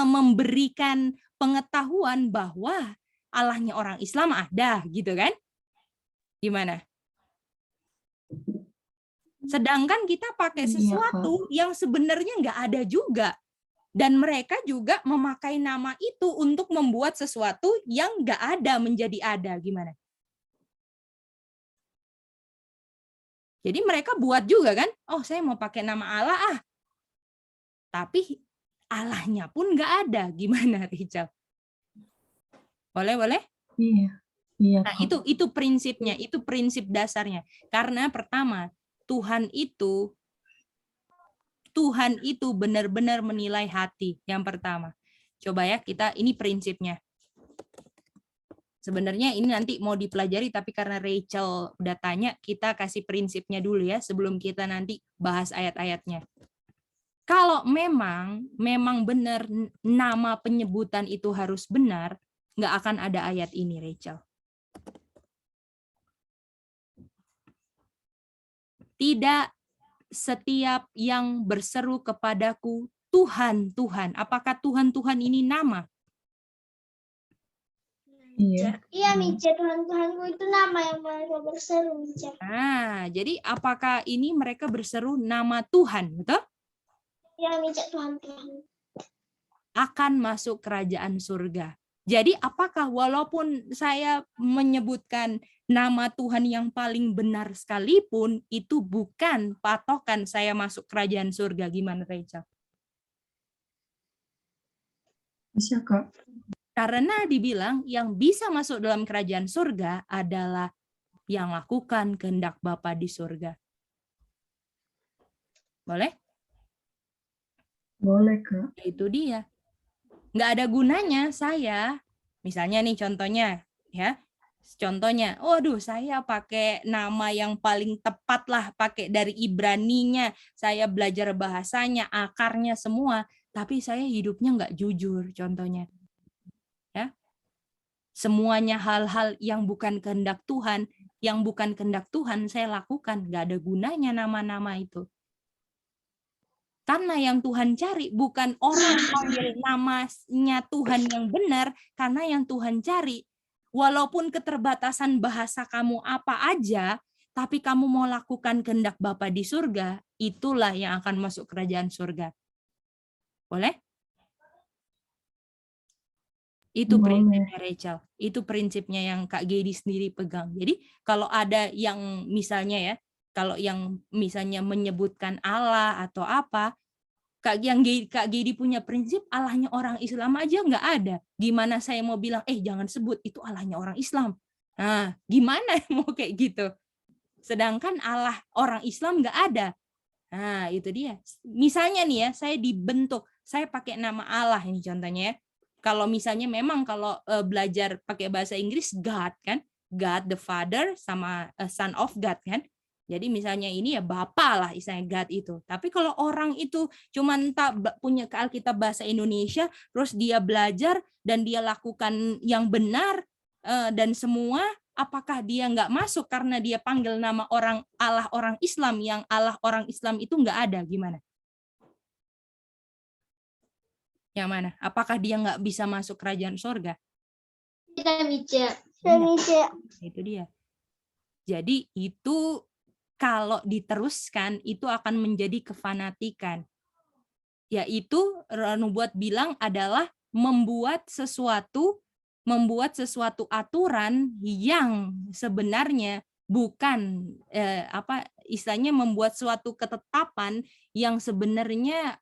memberikan pengetahuan bahwa Allahnya orang Islam ada, gitu kan? Gimana? Sedangkan kita pakai sesuatu yang sebenarnya nggak ada juga. Dan mereka juga memakai nama itu untuk membuat sesuatu yang nggak ada menjadi ada. Gimana? Jadi mereka buat juga kan, oh saya mau pakai nama Allah tapi Allahnya pun nggak ada. Gimana, Rachel? Boleh? Iya. Nah, itu prinsipnya, itu prinsip dasarnya. Karena pertama, Tuhan itu benar-benar menilai hati. Yang pertama. Coba ya, ini prinsipnya. Sebenarnya ini nanti mau dipelajari, tapi karena Rachel udah tanya, kita kasih prinsipnya dulu ya, sebelum kita nanti bahas ayat-ayatnya. Kalau memang benar nama penyebutan itu harus benar, nggak akan ada ayat ini, Rachel. Tidak setiap yang berseru kepadaku, Tuhan, Tuhan. Apakah Tuhan, Tuhan ini nama? Iya, Mica, Tuhan-Tuhanku itu nama yang mereka berseru, Mica. Nah, jadi apakah ini mereka berseru nama Tuhan, betul? Iya, Mica, Tuhan-Tuhan. Akan masuk kerajaan surga. Jadi apakah walaupun saya menyebutkan nama Tuhan yang paling benar sekalipun, itu bukan patokan saya masuk kerajaan surga? Gimana, Rachel? Bisa, Kak. Karena dibilang yang bisa masuk dalam kerajaan surga adalah yang lakukan kehendak Bapa di surga. Boleh? Boleh, Kak. Itu dia. Nggak ada gunanya saya, misalnya nih contohnya, ya. Contohnya, waduh saya pakai nama yang paling tepat lah, pakai dari Ibraninya, saya belajar bahasanya, akarnya semua, tapi saya hidupnya nggak jujur, contohnya. Ya. Semuanya hal-hal yang bukan kehendak Tuhan, saya lakukan, nggak ada gunanya nama-nama itu. Karena yang Tuhan cari bukan orang panggil namanya Tuhan yang benar, karena yang Tuhan cari, walaupun keterbatasan bahasa kamu apa aja, tapi kamu mau lakukan kehendak Bapa di surga, itulah yang akan masuk kerajaan surga. Boleh? Itu prinsipnya Rachel. Itu prinsipnya yang Kak Gedi sendiri pegang. Jadi kalau ada yang misalnya ya, kalau yang misalnya menyebutkan Allah atau apa, Kak Gedi punya prinsip Allahnya orang Islam aja nggak ada. Gimana saya mau bilang, jangan sebut itu Allahnya orang Islam. Nah, gimana mau kayak gitu? Sedangkan Allah orang Islam nggak ada. Nah, itu dia. Misalnya nih ya, saya dibentuk, saya pakai nama Allah ini contohnya ya. Kalau misalnya memang kalau belajar pakai bahasa Inggris God kan, God the Father sama Son of God kan. Jadi misalnya ini ya Bapa lah istilahnya God itu. Tapi kalau orang itu cuma tak punya ke Alkitab bahasa Indonesia, terus dia belajar dan dia lakukan yang benar dan semua, apakah dia nggak masuk karena dia panggil nama orang Allah orang Islam, yang Allah orang Islam itu nggak ada, gimana? Yang mana? Apakah dia nggak bisa masuk kerajaan surga? Kita bicara. Itu dia. Jadi itu kalau diteruskan itu akan menjadi kefanatikan. Yaitu nubuat bilang adalah membuat sesuatu aturan yang sebenarnya bukan istilahnya membuat suatu ketetapan yang sebenarnya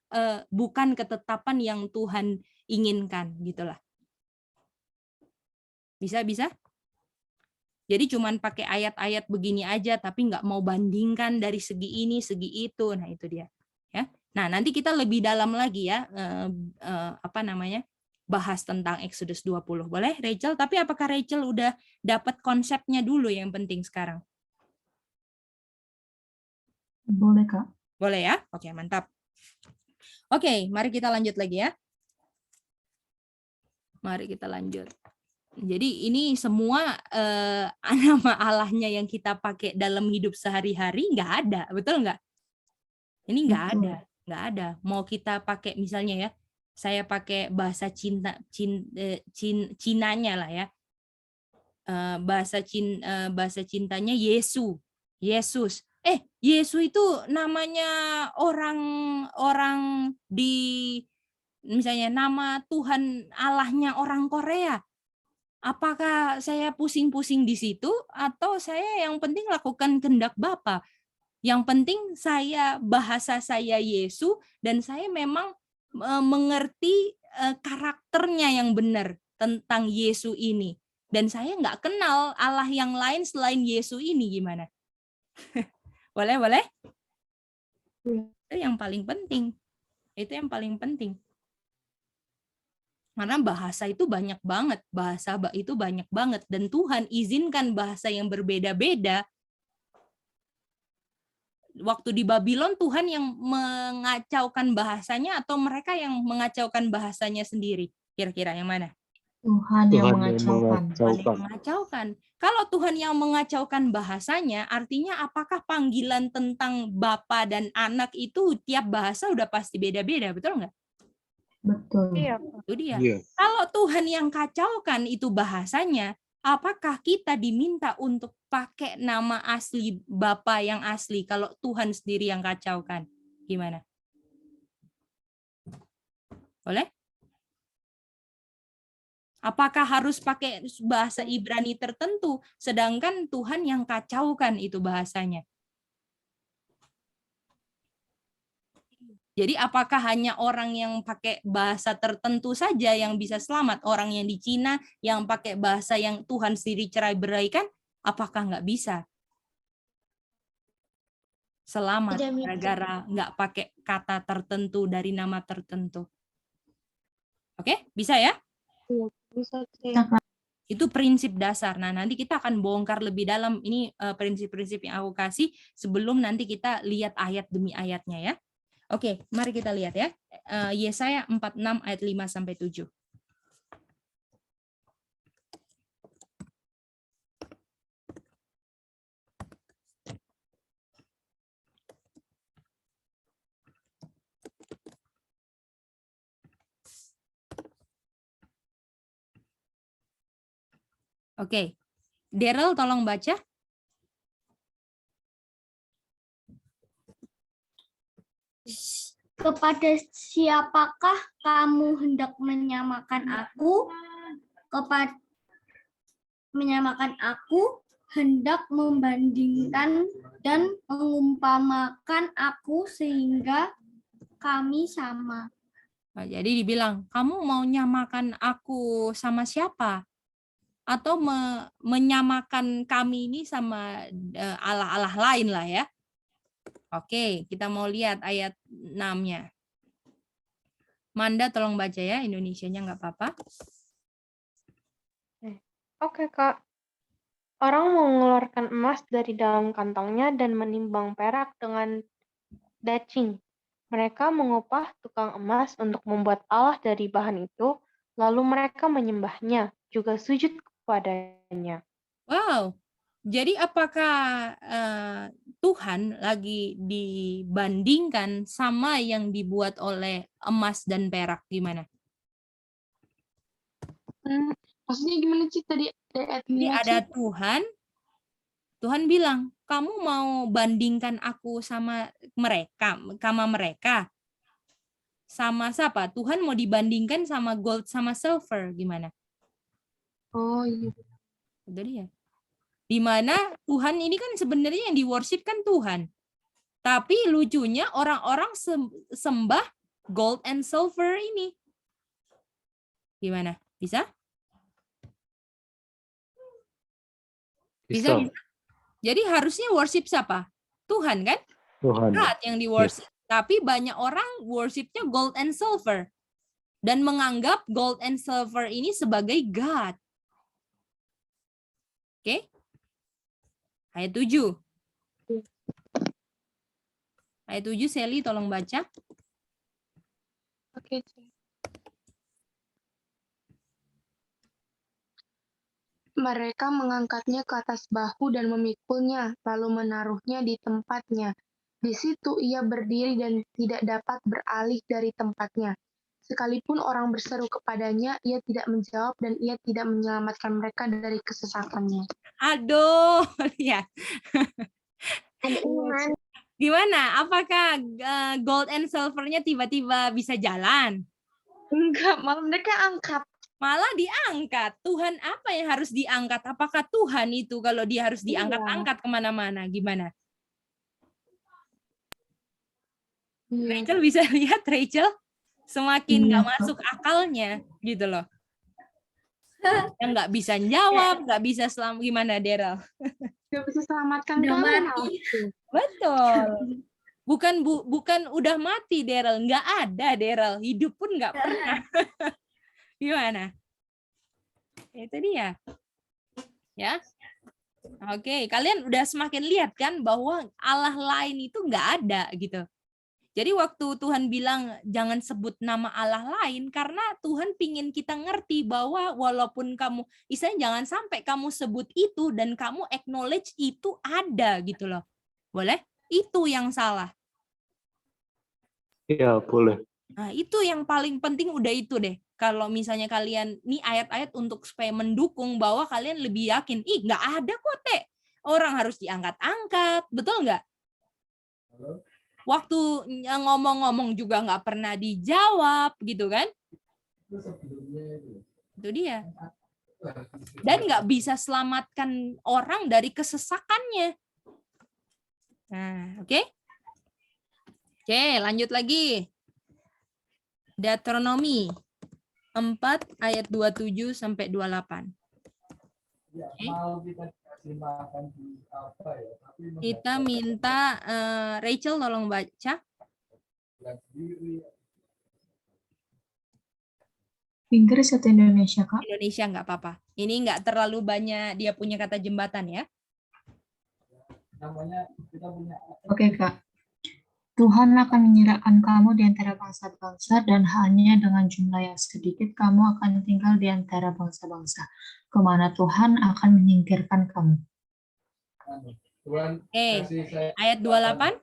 bukan ketetapan yang Tuhan inginkan, gitulah. Bisa? Jadi cuman pakai ayat-ayat begini aja, tapi nggak mau bandingkan dari segi ini, segi itu. Nah itu dia. Ya. Nah nanti kita lebih dalam lagi ya, bahas tentang Exodus 20. Boleh Rachel? Tapi apakah Rachel udah dapat konsepnya dulu yang penting sekarang? Boleh, Kak. Boleh ya? Oke, mantap. Oke, mari kita lanjut lagi ya. Mari kita lanjut. Jadi ini semua nama Allahnya yang kita pakai dalam hidup sehari-hari nggak ada, betul nggak? Ini nggak ada. Mau kita pakai misalnya ya, saya pakai bahasa Cinanya lah ya, bahasa cintanya Yesus. Yesus itu namanya orang di misalnya nama Tuhan Allahnya orang Korea. Apakah saya pusing-pusing di situ atau saya yang penting lakukan kehendak Bapa? Yang penting bahasa saya Yesus dan saya memang mengerti karakternya yang benar tentang Yesus ini. Dan saya nggak kenal Allah yang lain selain Yesus ini, gimana? Boleh? Itu yang paling penting. Karena bahasa itu banyak banget, dan Tuhan izinkan bahasa yang berbeda-beda. Waktu di Babylon Tuhan yang mengacaukan bahasanya atau mereka yang mengacaukan bahasanya sendiri? Kira-kira yang mana? Tuhan yang mengacaukan. Kalau Tuhan yang mengacaukan bahasanya, artinya apakah panggilan tentang Bapa dan Anak itu tiap bahasa udah pasti beda-beda, betul nggak? Betul. Iya. Itu dia. Iya. Kalau Tuhan yang kacaukan itu bahasanya, apakah kita diminta untuk pakai nama asli Bapa yang asli kalau Tuhan sendiri yang kacaukan? Gimana? Boleh? Apakah harus pakai bahasa Ibrani tertentu, sedangkan Tuhan yang kacaukan itu bahasanya? Jadi apakah hanya orang yang pakai bahasa tertentu saja yang bisa selamat? Orang yang di Cina yang pakai bahasa yang Tuhan sendiri cerai-beraikan, apakah nggak bisa selamat Tidak bisa. gara-gara nggak pakai kata tertentu dari nama tertentu? Oke, bisa ya? Bisa sih. Itu prinsip dasar. Nah, nanti kita akan bongkar lebih dalam. Ini prinsip-prinsip yang aku kasih sebelum nanti kita lihat ayat demi ayatnya ya. Oke, mari kita lihat ya. Yesaya 46 ayat 5 sampai 7. Oke. Daryl tolong baca. Kepada siapakah kamu hendak menyamakan aku? Menyamakan aku, hendak membandingkan dan mengumpamakan aku sehingga kami sama. Nah, jadi dibilang, kamu mau nyamakan aku sama siapa? Atau menyamakan kami ini sama Allah-Allah lain lah ya. Oke, kita mau lihat ayat 6-nya. Manda tolong baca ya, Indonesianya nggak apa-apa. Oke, Kak. Orang mengeluarkan emas dari dalam kantongnya dan menimbang perak dengan dacing. Mereka mengupah tukang emas untuk membuat Allah dari bahan itu, lalu mereka menyembahnya, juga sujud kepadanya. Wow, jadi apakah Tuhan lagi dibandingkan sama yang dibuat oleh emas dan perak? Gimana? Maksudnya gimana sih tadi ayat Jadi 5, ada Ci? Tuhan bilang, kamu mau bandingkan aku sama mereka? Sama siapa? Tuhan mau dibandingkan sama gold sama silver, gimana? Oh iya. Itu dia. Di mana Tuhan ini kan sebenarnya yang di-worship kan Tuhan. Tapi lucunya orang-orang sembah gold and silver ini. Gimana? Bisa? Bisa? Jadi harusnya worship siapa? Tuhan kan? Tuhan. God yang di-worship. Tapi banyak orang worshipnya gold and silver. Dan menganggap gold and silver ini sebagai God. Oke? Ayat 7. Ayat 7, Sally tolong baca. Oke, Ci. Mereka mengangkatnya ke atas bahu dan memikulnya, lalu menaruhnya di tempatnya. Di situ ia berdiri dan tidak dapat beralih dari tempatnya. Sekalipun orang berseru kepadanya, ia tidak menjawab dan ia tidak menyelamatkan mereka dari kesesatannya. Aduh, lihat. Gimana? Apakah gold and silvernya tiba-tiba bisa jalan? Enggak, malah mereka angkat. Malah diangkat. Tuhan apa yang harus diangkat? Apakah Tuhan itu kalau dia harus diangkat-angkat kemana-mana? Gimana? Rachel bisa lihat, Rachel? Semakin nggak masuk akalnya, gitu loh. Yang nggak bisa jawab, nggak bisa gimana, Daryl? Nggak bisa selamatkan Udah kamu. mati. Betul. Bukan udah mati, Daryl. Nggak ada, Daryl. Hidup pun nggak pernah. Gimana? Itu dia. Ya. Oke, kalian udah semakin lihat kan bahwa Allah lain itu nggak ada gitu. Jadi waktu Tuhan bilang jangan sebut nama Allah lain karena Tuhan pingin kita ngerti bahwa walaupun kamu, istilahnya jangan sampai kamu sebut itu dan kamu acknowledge itu ada gitu loh. Boleh? Itu yang salah. Iya, boleh. Nah, itu yang paling penting udah itu deh. Kalau misalnya kalian, ini ayat-ayat untuk supaya mendukung bahwa kalian lebih yakin, ih nggak ada kok Teh. Orang harus diangkat-angkat, betul nggak? Waktu ngomong-ngomong juga nggak pernah dijawab gitu kan. Itu dia. Dan nggak bisa selamatkan orang dari kesesakannya. Nah, oke? Oke, lanjut lagi. Deuteronomi 4 ayat 27 sampai 28. Kita minta Rachel tolong baca. Inggris atau Indonesia, Kak? Indonesia nggak apa-apa. Ini nggak terlalu banyak dia punya kata jembatan ya. Oke, Kak. Tuhan akan menyerahkan kamu di antara bangsa-bangsa dan hanya dengan jumlah yang sedikit kamu akan tinggal di antara bangsa-bangsa. Kemana Tuhan akan menyingkirkan kamu. Ayat 28.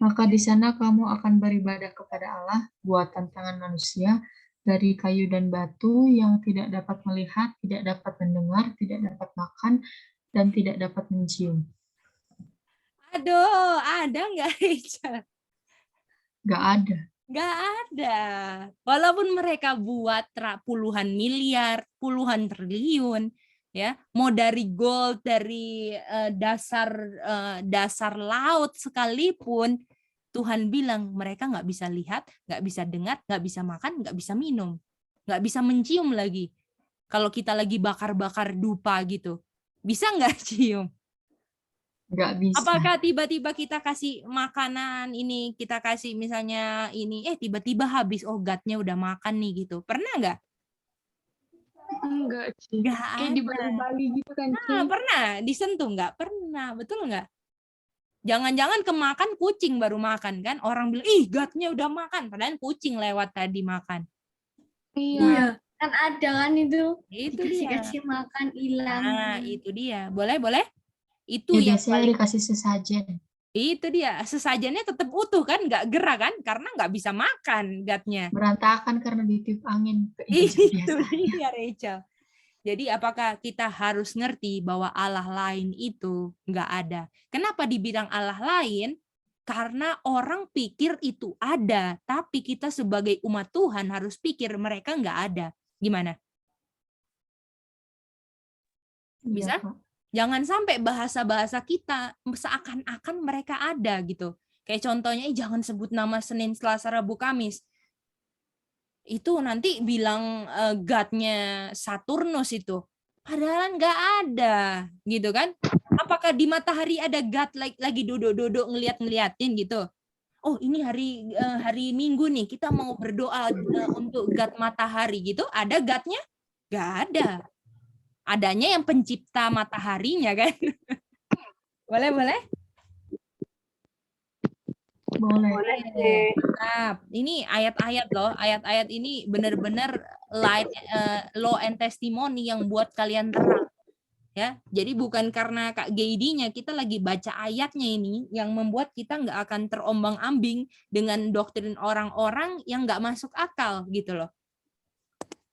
Maka di sana kamu akan beribadah kepada Allah, buatan tangan manusia, dari kayu dan batu yang tidak dapat melihat, tidak dapat mendengar, tidak dapat makan, dan tidak dapat mencium. Aduh, ada nggak Rachel? Nggak ada. Nggak ada. Walaupun mereka buat puluhan miliar, puluhan triliun, ya, mau dari gold, dari dasar laut sekalipun, Tuhan bilang mereka nggak bisa lihat, nggak bisa dengar, nggak bisa makan, nggak bisa minum, nggak bisa mencium lagi. Kalau kita lagi bakar-bakar dupa gitu, bisa nggak cium? Nggak bisa. Apakah tiba-tiba kita kasih makanan ini, kita kasih misalnya ini, tiba-tiba habis, gatnya udah makan nih gitu. Pernah nggak? Enggak, Ci. Nggak Kayak di Bali gitu kan, Ci. Pernah disentuh nggak? Pernah, betul nggak? Jangan-jangan kemakan kucing baru makan kan? Orang bilang, ih gatnya udah makan. Padahal kucing lewat tadi makan. Iya. Kan ada kan itu. Itu dia. Dikasih makan hilang. Nah, itu dia. Boleh? Itu Ya, yang biasanya paling dikasih sesajen. itu dia. Sesajennya tetap utuh kan? Nggak gerak kan? Karena nggak bisa makan gatnya. Berantakan karena ditiup angin. Itu dia, Rachel. Jadi apakah kita harus ngerti bahwa Allah lain itu nggak ada? Kenapa dibilang Allah lain? Karena orang pikir itu ada, tapi kita sebagai umat Tuhan harus pikir mereka nggak ada. Gimana? Bisa? Iya, Jangan sampai bahasa-bahasa kita seakan-akan mereka ada gitu. Kayak contohnya, jangan sebut nama Senin, Selasa, Rabu, Kamis. Itu nanti bilang God-nya Saturnus itu. Padahal nggak ada, gitu kan? Apakah di matahari ada God lagi duduk-duduk ngeliat-ngeliatin gitu? Oh, ini hari Minggu nih, kita mau berdoa untuk God matahari gitu. Ada God-nya? Nggak ada. Adanya yang pencipta mataharinya kan? Boleh? boleh. Nah, ini ayat-ayat loh. Ayat-ayat ini benar-benar law and testimony yang buat kalian terang. Ya, jadi bukan karena Kak Geidinya, kita lagi baca ayatnya ini yang membuat kita nggak akan terombang-ambing dengan doktrin orang-orang yang nggak masuk akal gitu loh.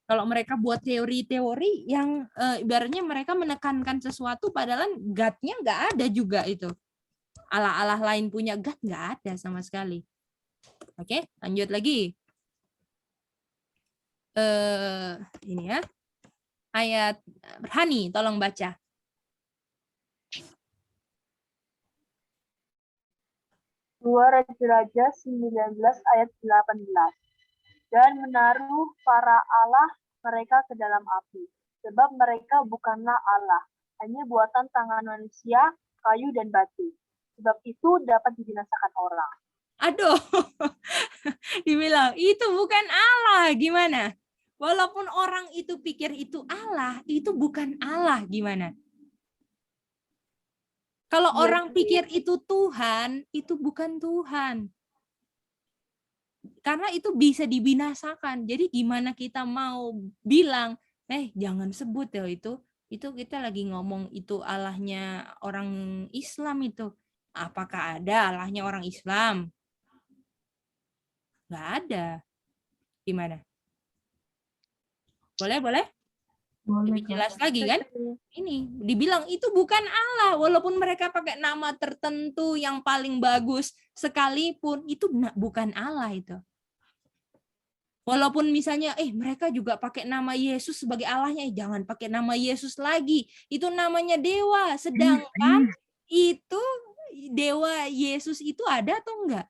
Kalau mereka buat teori-teori yang ibaratnya mereka menekankan sesuatu padahal God-nya nggak ada juga itu. Allah-Allah lain punya God nggak ada sama sekali. Oke, lanjut lagi. Ini ya. Ayat Hani, tolong baca. Dua Raja-Raja 19 ayat 18. Dan menaruh para Allah mereka ke dalam api, sebab mereka bukanlah Allah, hanya buatan tangan manusia, kayu dan batu. Sebab itu dapat dibinasakan orang. Aduh, dibilang itu bukan Allah, gimana? Walaupun orang itu pikir itu Allah, itu bukan Allah, gimana? Kalau orang pikir itu Tuhan, itu bukan Tuhan. Karena itu bisa dibinasakan. Jadi gimana kita mau bilang, jangan sebut ya itu kita lagi ngomong itu Allahnya orang Islam itu. Apakah ada Allahnya orang Islam? Nggak ada. Gimana? Boleh? Lebih jelas lagi kan? Ini dibilang itu bukan Allah, walaupun mereka pakai nama tertentu yang paling bagus sekalipun, itu bukan Allah itu. Walaupun misalnya, mereka juga pakai nama Yesus sebagai Allahnya, jangan pakai nama Yesus lagi. Itu namanya dewa. Sedangkan itu dewa Yesus itu ada atau enggak?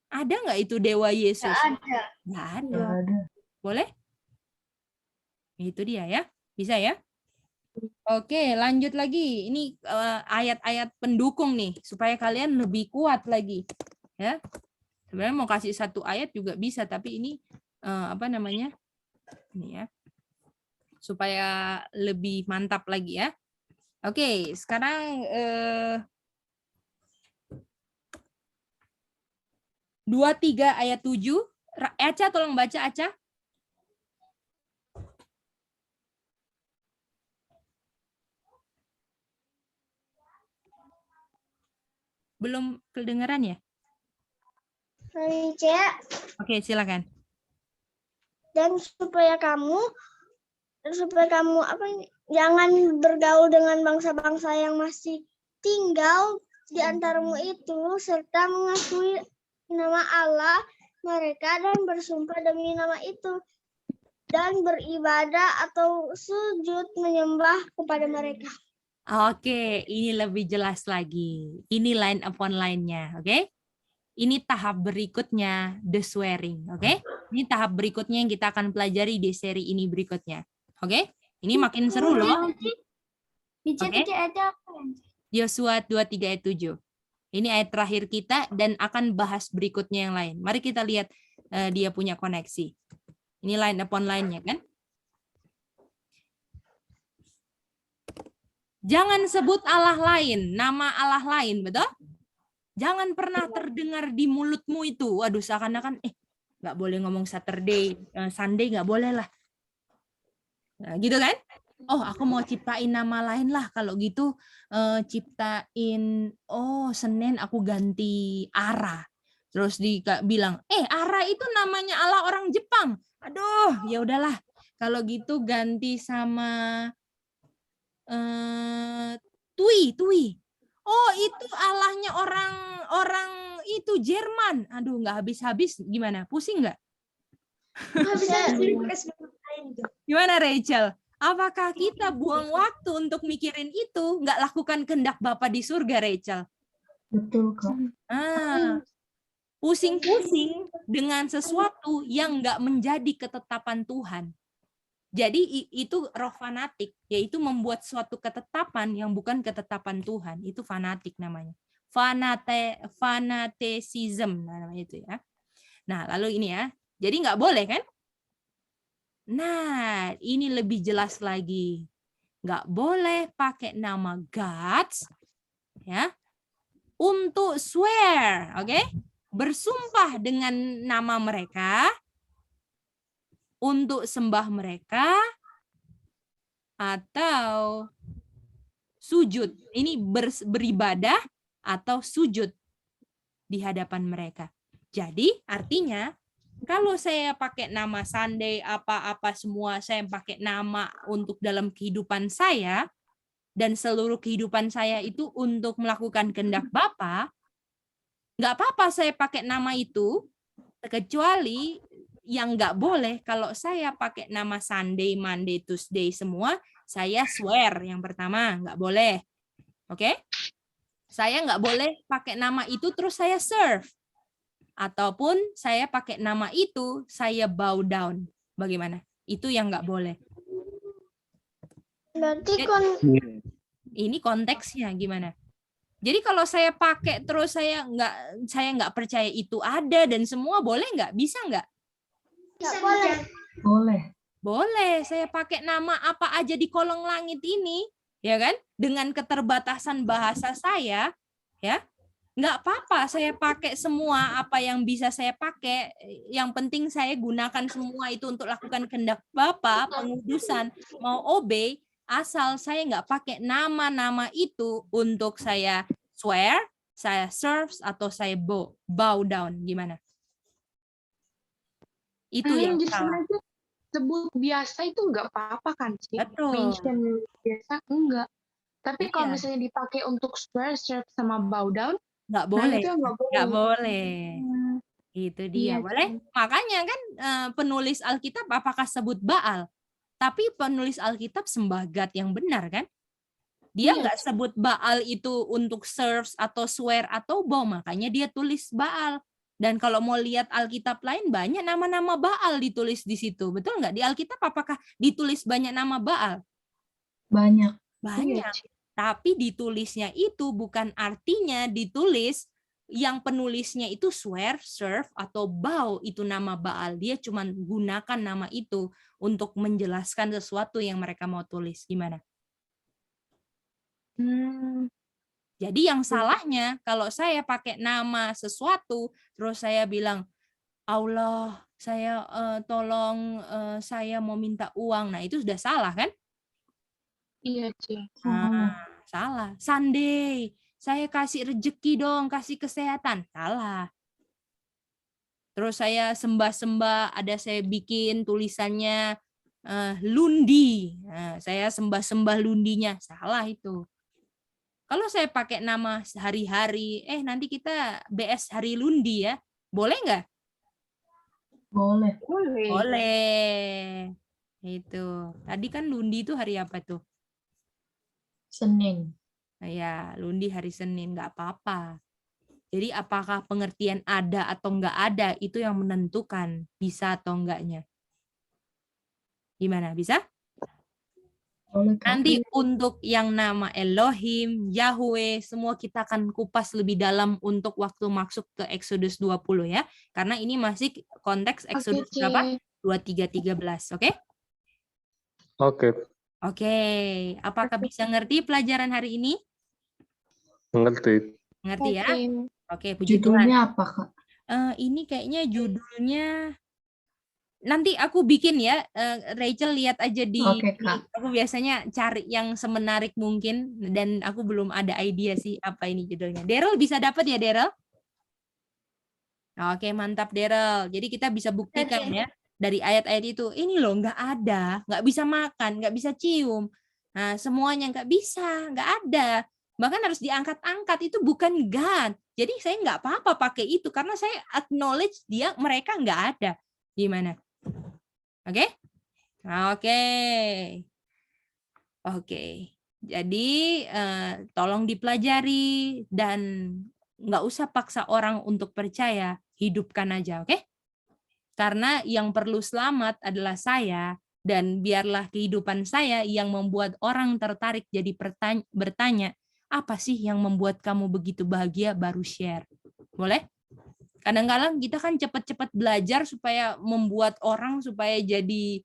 Ada enggak itu dewa Yesus? Ada. Enggak ada. Nggak ada. Boleh? Itu dia ya. Bisa ya? Oke, lanjut lagi. Ini ayat-ayat pendukung nih, supaya kalian lebih kuat lagi. Ya. Sebenarnya mau kasih satu ayat juga bisa, tapi ini ini ya, supaya lebih mantap lagi ya. Oke, sekarang 23 ayat 7. Aca tolong baca, Aca. Belum kedengaran ya? Cek. Oke, silakan. Dan supaya kamu jangan bergaul dengan bangsa-bangsa yang masih tinggal di antaramu itu, serta mengakui nama Allah mereka dan bersumpah demi nama itu, dan beribadah atau sujud menyembah kepada mereka. Oke, ini lebih jelas lagi. Ini line upon line-nya, oke? Ini tahap berikutnya, the swearing, oke? Ini tahap berikutnya yang kita akan pelajari di seri ini berikutnya, oke? Ini makin seru loh. Oke? Yosua 23 ayat 7. Ini ayat terakhir kita dan akan bahas berikutnya yang lain. Mari kita lihat dia punya koneksi. Ini line upon line-nya kan? Jangan sebut Allah lain, nama Allah lain, betul? Jangan pernah terdengar di mulutmu itu. Waduh, seakan-akan nggak boleh ngomong Saturday, Sunday nggak boleh lah. Nah, gitu kan? Oh, aku mau ciptain nama lain lah. Kalau gitu ciptain, Senin aku ganti Ara. Terus bilang, Ara itu namanya Allah orang Jepang. Aduh, ya udahlah. Kalau gitu ganti sama Tui. Oh, itu Allahnya orang itu Jerman. Aduh, nggak habis-habis. Gimana? Pusing nggak? Gimana, Rachel? Apakah kita buang waktu untuk mikirin itu? Nggak lakukan kehendak Bapa di surga, Rachel? Betul, Kak. Pusing-pusing dengan sesuatu yang nggak menjadi ketetapan Tuhan. Jadi itu roh fanatik, yaitu membuat suatu ketetapan yang bukan ketetapan Tuhan. Itu fanatik namanya. Fanatesism namanya itu ya. Nah, lalu ini ya. Jadi nggak boleh kan? Nah, ini lebih jelas lagi. Nggak boleh pakai nama gods ya untuk swear, oke? Bersumpah dengan nama mereka, untuk sembah mereka, atau sujud. Ini beribadah atau sujud di hadapan mereka. Jadi artinya kalau saya pakai nama Sunday, apa-apa semua, saya pakai nama untuk dalam kehidupan saya, dan seluruh kehidupan saya itu untuk melakukan kehendak Bapa, nggak apa-apa saya pakai nama itu, kecuali yang nggak boleh kalau saya pakai nama Sunday, Monday, Tuesday semua, saya swear yang pertama, nggak boleh. Oke? Saya nggak boleh pakai nama itu terus saya serve. Ataupun saya pakai nama itu, saya bow down. Bagaimana? Itu yang nggak boleh. Berarti Ini konteksnya gimana? Jadi kalau saya pakai terus saya nggak percaya itu ada dan semua, boleh nggak? Bisa nggak? Boleh. Saya pakai nama apa aja di kolong langit ini, ya kan? Dengan keterbatasan bahasa saya, ya. Nggak apa-apa saya pakai semua apa yang bisa saya pakai. Yang penting saya gunakan semua itu untuk lakukan kehendak Bapa, pengudusan, mau obey, asal saya nggak pakai nama-nama itu untuk saya swear, saya serve, atau saya bow down. Gimana? Itu yang salah. Sebut biasa itu nggak apa-apa kan, Cik? Betul. Mention biasa enggak. Tapi kalau Iya. misalnya dipakai untuk swear, serve, sama bow down, Nggak boleh. itu nggak boleh. Nggak boleh. Itu dia, Iya, boleh? Makanya kan penulis Alkitab apakah sebut Baal? Tapi penulis Alkitab sembah God yang benar kan? Dia Iya, nggak sebut Baal itu untuk serve atau swear atau bow, makanya dia tulis Baal. Dan kalau mau lihat Alkitab lain banyak nama-nama Baal ditulis di situ, betul nggak? Di Alkitab apakah ditulis banyak nama Baal? Banyak. Banyak. Ci. Tapi ditulisnya itu bukan artinya ditulis yang penulisnya itu swear, serve, atau bow itu nama Baal. Dia cuma gunakan nama itu untuk menjelaskan sesuatu yang mereka mau tulis. Gimana? Jadi yang salahnya kalau saya pakai nama sesuatu, terus saya bilang, Allah, saya tolong saya mau minta uang. Nah itu sudah salah kan? Iya, Ci. Salah. Sunday, saya kasih rezeki dong, kasih kesehatan. Salah. Terus saya sembah-sembah, ada saya bikin tulisannya lundi. Nah, saya sembah-sembah lundinya. Salah itu. Kalau saya pakai nama hari-hari, nanti kita BS hari lundi ya. Boleh nggak? Boleh. Boleh. Boleh. Itu. Tadi kan lundi itu hari apa tuh? Senin. Nah, ya, lundi hari Senin, nggak apa-apa. Jadi apakah pengertian ada atau nggak ada, itu yang menentukan bisa atau enggaknya. Gimana? Bisa? Boleh, Kak. Nanti untuk yang nama Elohim, Yahweh, semua kita akan kupas lebih dalam untuk waktu masuk ke Exodus 20 ya. Karena ini masih konteks Exodus Ci. berapa? 23-13, oke? Oke, Oke, apakah bisa ngerti pelajaran hari ini? mengerti. Ngerti ya? Oke. Oke, puji Tuhan. Judulnya apa, Kak? Ini kayaknya judulnya nanti aku bikin ya, Rachel lihat aja Oke, Kak. aku biasanya cari yang semenarik mungkin dan aku belum ada idea sih apa ini judulnya. Daryl bisa dapat ya Daryl? Oke, mantap Daryl. Jadi kita bisa buktikan ya dari ayat-ayat itu, ini loh nggak ada, nggak bisa makan, nggak bisa cium. Nah, semuanya nggak bisa, nggak ada. Bahkan harus diangkat-angkat, itu bukan God. Jadi saya nggak apa-apa pakai itu karena saya acknowledge mereka nggak ada. Gimana? Oke? Oke. Oke. Jadi tolong dipelajari dan nggak usah paksa orang untuk percaya, hidupkan aja, oke? Karena yang perlu selamat adalah saya, dan biarlah kehidupan saya yang membuat orang tertarik jadi bertanya, apa sih yang membuat kamu begitu bahagia, baru share. Boleh? Kadang-kadang kita kan cepat-cepat belajar supaya membuat orang supaya jadi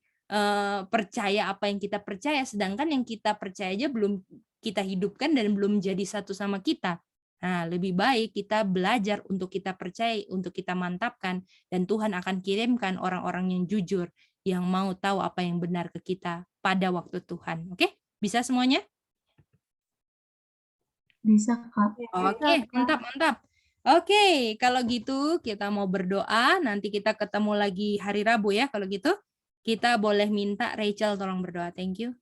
percaya apa yang kita percaya, sedangkan yang kita percaya aja belum kita hidupkan dan belum jadi satu sama kita. Nah, lebih baik kita belajar untuk kita percaya, untuk kita mantapkan, dan Tuhan akan kirimkan orang-orang yang jujur, yang mau tahu apa yang benar ke kita pada waktu Tuhan. Oke? Bisa semuanya? Bisa, Kak. Oke, mantap. Oke, kalau gitu kita mau berdoa, nanti kita ketemu lagi hari Rabu ya. Kalau gitu, kita boleh minta Rachel tolong berdoa. Thank you.